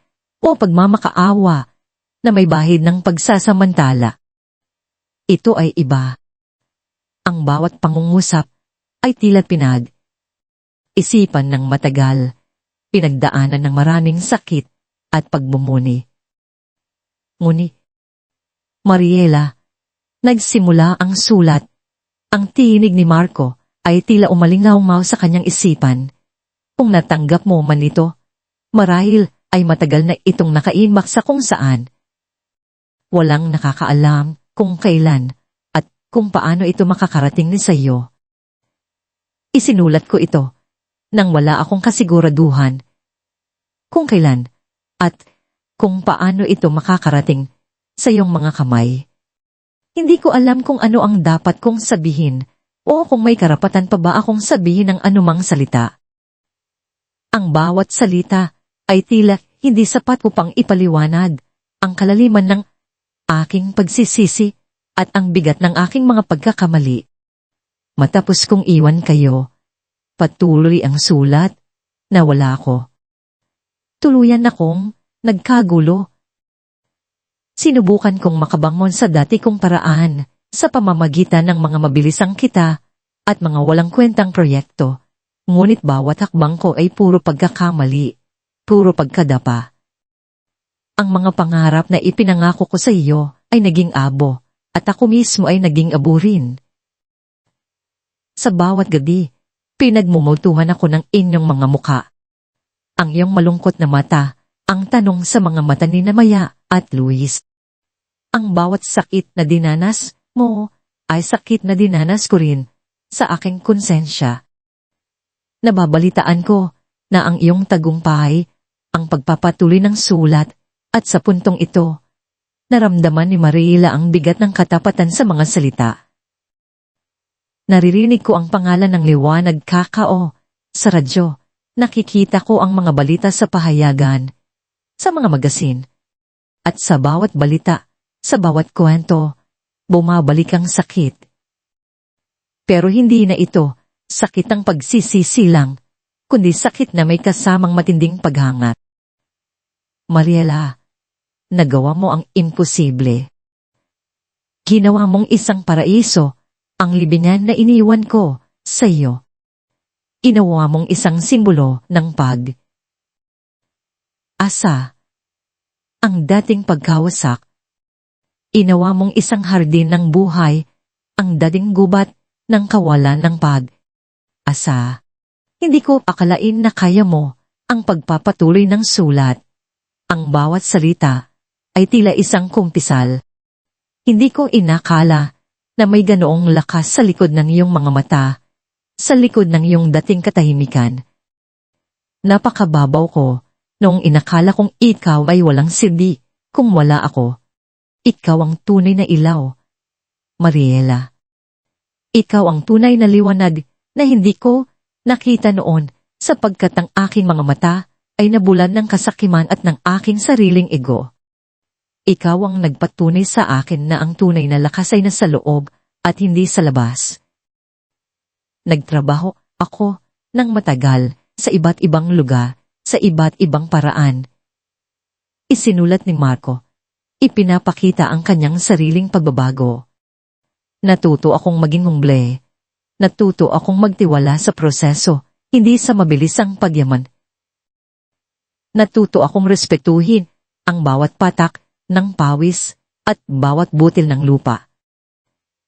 Speaker 1: o pagmamakaawa na may bahid ng pagsasamantala. Ito ay iba. Ang bawat pangungusap ay tila isipan ng matagal, pinagdaanan ng maraming sakit at pagbumuni. Ngunit, Mariela, nagsimula ang sulat. Ang tinig ni Marco ay tila umalingaw sa kanyang isipan. Kung natanggap mo man ito, marahil ay matagal na itong nakaimbak sa kung saan. Walang nakakaalam kung kailan at kung paano ito makakarating sa iyo. Isinulat ko ito nang wala akong kasiguraduhan kung kailan at kung paano ito makakarating sa iyong mga kamay. Hindi ko alam kung ano ang dapat kong sabihin o kung may karapatan pa ba akong sabihin ng anumang salita. Ang bawat salita ay tila hindi sapat upang ipaliwanag ang kalaliman ng aking pagsisisi at ang bigat ng aking mga pagkakamali. Matapos kong iwan kayo, patuloy ang sulat na wala ko. Tuluyan akong nagkagulo. Sinubukan kong makabangon sa dati kong paraan sa pamamagitan ng mga mabilisang kita at mga walang kwentang proyekto. Ngunit bawat hakbang ko ay puro pagkakamali, puro pagkadapa. Ang mga pangarap na ipinangako ko sa iyo ay naging abo at ako mismo ay naging abo rin. Sa bawat gabi, pinagmumultuhan ako ng inyong mga muka. Ang iyong malungkot na mata, ang tanong sa mga mata ni Maya at Luis. Ang bawat sakit na dinanas mo ay sakit na dinanas ko rin sa aking konsensya. Nababalitaan ko na ang iyong tagumpay, ang pagpapatuloy ng sulat, at sa puntong ito, naramdaman ni Mariela ang bigat ng katapatan sa mga salita. Naririnig ko ang pangalan ng Liwanag Kakao sa radyo. Nakikita ko ang mga balita sa pahayagan, sa mga magasin. At sa bawat balita, sa bawat kwento, bumabalik ang sakit. Pero hindi na ito sakit ng pagsisisi lang, kundi sakit na may kasamang matinding paghangat. Mariela, nagawa mo ang imposible. Ginawa mong isang paraiso ang libingan na iniwan ko sa iyo. Ginawa mong isang simbolo ng asa. Ang dating pagkawasak. Inawa mong isang hardin ng buhay, ang dating gubat ng kawalan ng asa. Hindi ko akalain na kaya mo ang pagpapatuloy ng sulat. Ang bawat salita ay tila isang kumpisal. Hindi ko inakala na may ganoong lakas sa likod ng iyong mga mata, sa likod ng iyong dating katahimikan. Napakababaw ko noong inakala kong ikaw ay walang silbi kung wala ako. Ikaw ang tunay na ilaw, Mariela. Ikaw ang tunay na liwanag na hindi ko nakita noon sapagkat ang aking mga mata ay nabulan ng kasakiman at ng aking sariling ego. Ikaw ang nagpatunay sa akin na ang tunay na lakas ay nasa loob at hindi sa labas. Nagtrabaho ako ng matagal sa iba't ibang lugar, sa iba't ibang paraan. Isinulat ni Marco, ipinapakita ang kanyang sariling pagbabago. Natuto akong maging humble. Natuto akong magtiwala sa proseso, hindi sa mabilisang pagyaman. Natuto akong respetuhin ang bawat patak ng pawis at bawat butil ng lupa.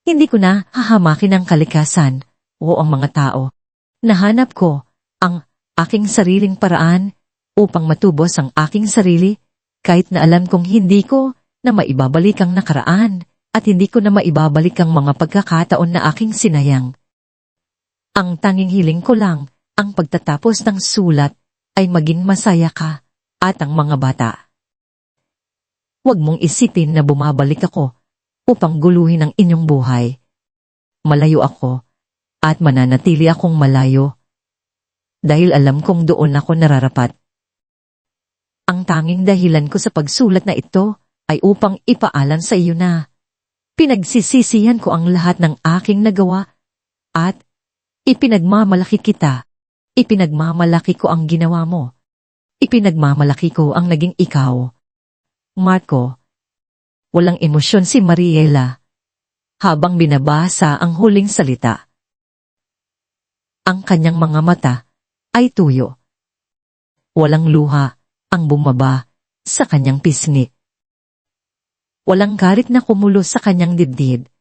Speaker 1: Hindi ko na hahamakin ang kalikasan o ang mga tao. Nahanap ko ang aking sariling paraan upang matubos ang aking sarili kahit na alam kong hindi ko na maibabalik ang nakaraan at hindi ko na maibabalik ang mga pagkakataon na aking sinayang. Ang tanging hiling ko lang, ang pagtatapos ng sulat ay maging masaya ka at ang mga bata. Huwag mong isipin na bumabalik ako upang guluhin ang inyong buhay. Malayo ako at mananatili akong malayo dahil alam kong doon ako nararapat. Ang tanging dahilan ko sa pagsulat na ito ay upang ipaalam sa iyo na pinagsisisihan ko ang lahat ng aking nagawa at ipinagmamalaki kita. Ipinagmamalaki ko ang ginawa mo. Ipinagmamalaki ko ang naging ikaw. Marco. Walang emosyon si Mariela habang binabasa ang huling salita. Ang kanyang mga mata ay tuyo. Walang luha ang bumaba sa kanyang pisngi. Walang galit na kumulo sa kanyang dibdib.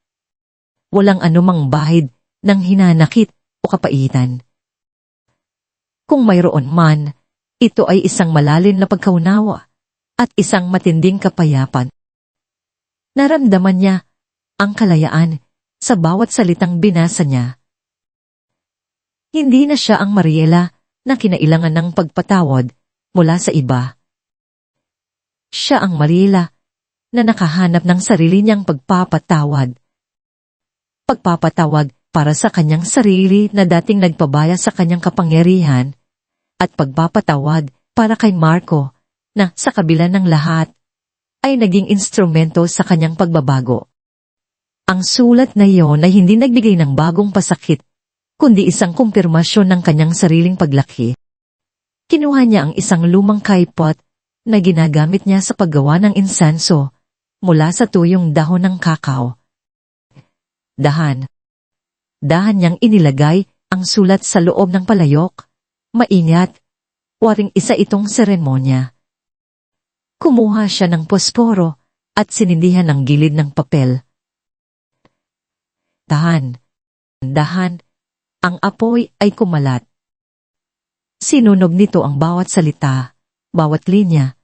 Speaker 1: Walang anumang bahid ng hinanakit o kapaitan. Kung mayroon man, ito ay isang malalim na pagkaunawa at isang matinding kapayapan. Naramdaman niya ang kalayaan sa bawat salitang binasa niya. Hindi na siya ang Mariela na kinailangan ng pagpatawad mula sa iba. Siya ang Mariela na nakahanap ng sarili niyang pagpapatawad. Pagpapatawad para sa kanyang sarili na dating nagpabaya sa kanyang kapangyarihan at pagpapatawad para kay Marco na sa kabila ng lahat ay naging instrumento sa kanyang pagbabago. Ang sulat na iyon ay hindi nagbigay ng bagong pasakit, kundi isang kumpirmasyon ng kanyang sariling paglaki. Kinuha niya ang isang lumang kaipot na ginagamit niya sa paggawa ng insenso mula sa tuyong dahon ng kakao. Dahan niyang inilagay ang sulat sa loob ng palayok. Maingat, waring isa itong seremonya. Kumuha siya ng posporo at sinindihan ang gilid ng papel. Dahan, ang apoy ay kumalat. Sinunog nito ang bawat salita, bawat linya,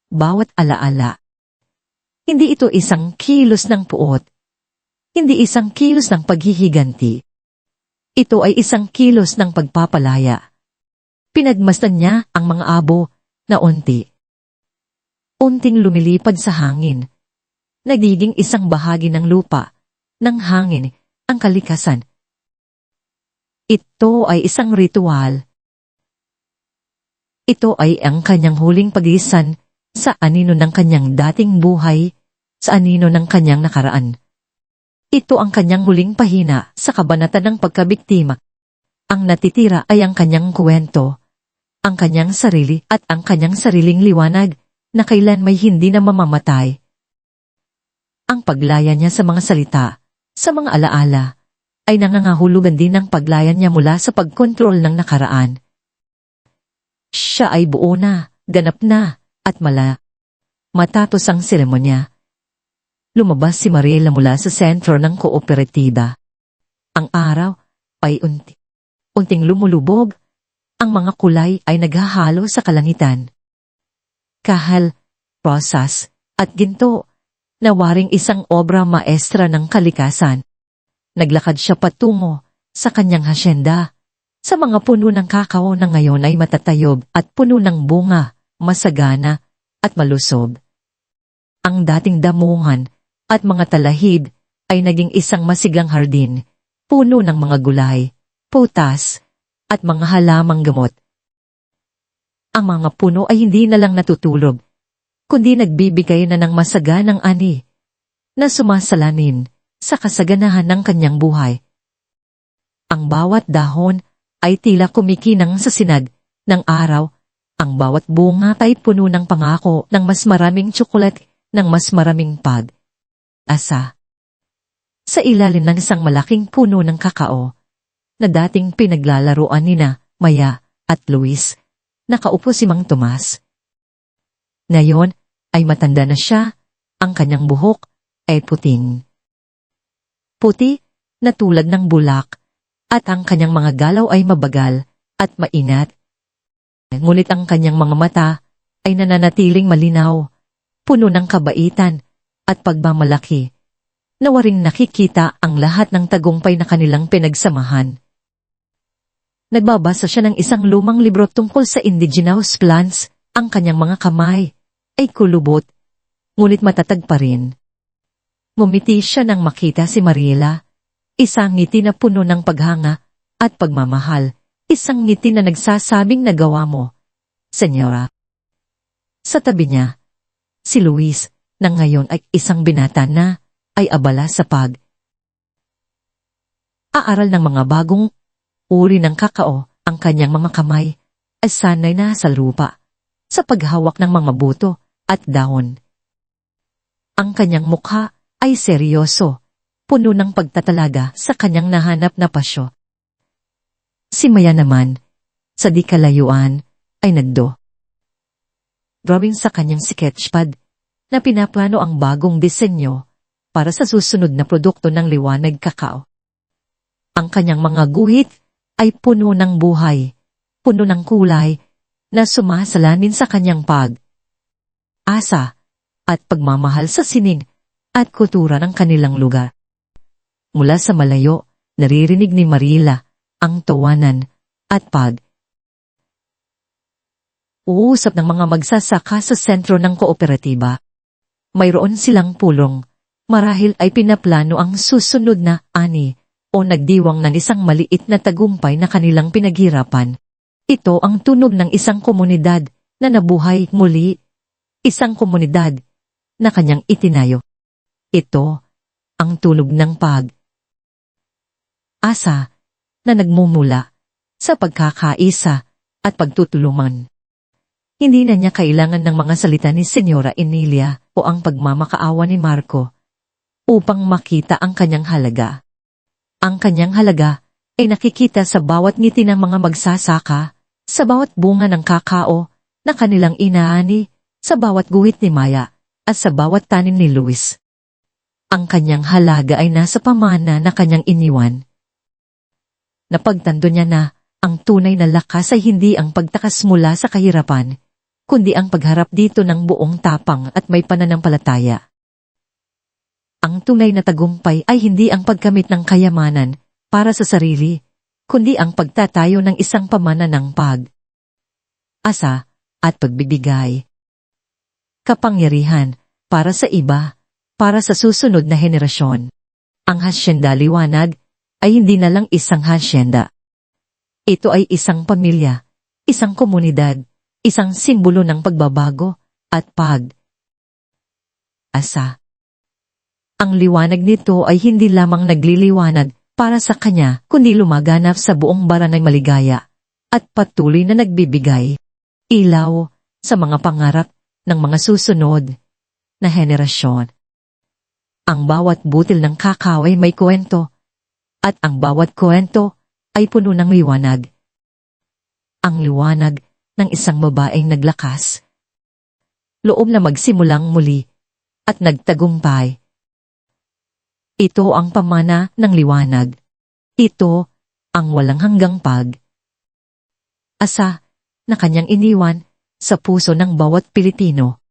Speaker 1: bawat alaala. Hindi ito isang kilos ng puot. Hindi isang kilos ng paghihiganti. Ito ay isang kilos ng pagpapalaya. Pinagmasdan niya ang mga abo na unting lumilipad sa hangin. Nagiging isang bahagi ng lupa, ng hangin, ang kalikasan. Ito ay isang ritual. Ito ay ang kanyang huling pagisan sa anino ng kanyang dating buhay, sa anino ng kanyang nakaraan. Ito ang kanyang huling pahina sa kabanata ng pagkabiktima. Ang natitira ay ang kanyang kwento, ang kanyang sarili at ang kanyang sariling liwanag na kailan may hindi na mamamatay. Ang paglaya niya sa mga salita, sa mga alaala, ay nangangahulugan din ng paglaya niya mula sa pagkontrol ng nakaraan. Siya ay buo na, ganap na, at matapos ang seremonya. Lumabas si Mariela mula sa sentro ng kooperatiba. Ang araw ay unting lumulubog. Ang mga kulay ay naghahalo sa kalangitan. Kahal, rosas, at ginto, na waring isang obra maestra ng kalikasan. Naglakad siya patungo sa kanyang hasyenda, sa mga puno ng kakao na ngayon ay matatayob at puno ng bunga, masagana, at malusob. Ang dating damuhan at mga talahib ay naging isang masiglang hardin, puno ng mga gulay, putas, at mga halamang gamot. Ang mga puno ay hindi na lang natutulog, kundi nagbibigay na ng masaganang ani na sumasalamin sa kasaganahan ng kanyang buhay. Ang bawat dahon ay tila kumikinang sa sinag ng araw, ang bawat bunga ay puno ng pangako ng mas maraming tsokolat, ng mas maraming pag-asa. Sa ilalim ng isang malaking puno ng kakao, na dating pinaglalaroan nina Maya at Luis, nakaupo si Mang Tomas. Ngayon ay matanda na siya, ang kanyang buhok ay puting. puti na tulad ng bulak, at ang kanyang mga galaw ay mabagal at mainat. Ngunit ang kanyang mga mata ay nananatiling malinaw, puno ng kabaitan at pagmamalaki, na waring nakikita ang lahat ng tagumpay na kanilang pinagsamahan. Nagbabasa siya ng isang lumang libro tungkol sa indigenous plants. Ang kanyang mga kamay ay kulubot, ngunit matatag pa rin. Ngumiti siya nang makita si Mariela, isang ngiti na puno ng paghanga at pagmamahal, isang ngiti na nagsasabing nagawa mo, Senyora. Sa tabi niya, si Luis, na ngayon ay isang binata na ay abala sa aaral ng mga bagong uri ng kakao. Ang kanyang mga kamay ay sanay na sa lupa, sa paghawak ng mga buto at dahon. Ang kanyang mukha ay seryoso, puno ng pagtatalaga sa kanyang nahanap na pasyo. Si Maya naman, sa di kalayuan, ay drawing sa kanyang sketchpad na pinaplano ang bagong disenyo para sa susunod na produkto ng Liwanag Kakao. Ang kanyang mga guhit ay puno ng buhay, puno ng kulay, na sumasalamin sa kanyang asa at pagmamahal sa sining at kultura ng kanilang lugar. Mula sa malayo, naririnig ni Mariela ang tawanan at uusap ng mga magsasaka sa sentro ng kooperatiba. Mayroon silang pulong, marahil ay pinaplano ang susunod na ani o nagdiwang ng isang maliit na tagumpay na kanilang pinaghirapan. Ito ang tunog ng isang komunidad na nabuhay muli, isang komunidad na kanyang itinayo. Ito ang tunog ng asa na nagmumula sa pagkakaisa at pagtutulungan. Hindi na niya kailangan ng mga salita ni Senyora Emilia o ang pagmamakaawa ni Marco upang makita ang kanyang halaga. Ang kanyang halaga ay nakikita sa bawat ngiti ng mga magsasaka, sa bawat bunga ng kakao na kanilang inaani, sa bawat guhit ni Maya, at sa bawat tanim ni Luis. Ang kanyang halaga ay nasa pamana na kanyang iniwan. Napagtanto niya na ang tunay na lakas ay hindi ang pagtakas mula sa kahirapan, kundi ang pagharap dito ng buong tapang at may pananampalataya. Ang tunay na tagumpay ay hindi ang pagkamit ng kayamanan para sa sarili, kundi ang pagtatayo ng isang pamana ng asa at pagbibigay. Kapangyarihan para sa iba, para sa susunod na henerasyon. Ang Hacienda Liwanag ay hindi na lang isang hacienda. Ito ay isang pamilya, isang komunidad, isang simbolo ng pagbabago at asa. Ang liwanag nito ay hindi lamang nagliliwanag para sa kanya, kundi lumaganap sa buong baranay maligaya at patuloy na nagbibigay ilaw sa mga pangarap ng mga susunod na henerasyon. Ang bawat butil ng kakao ay may kwento, at ang bawat kwento ay puno ng liwanag. Ang liwanag ng isang babaeng naglakas, loob na magsimulang muli at nagtagumpay. Ito ang pamana ng liwanag. Ito ang walang hanggang asa na kanyang iniwan sa puso ng bawat Pilipino.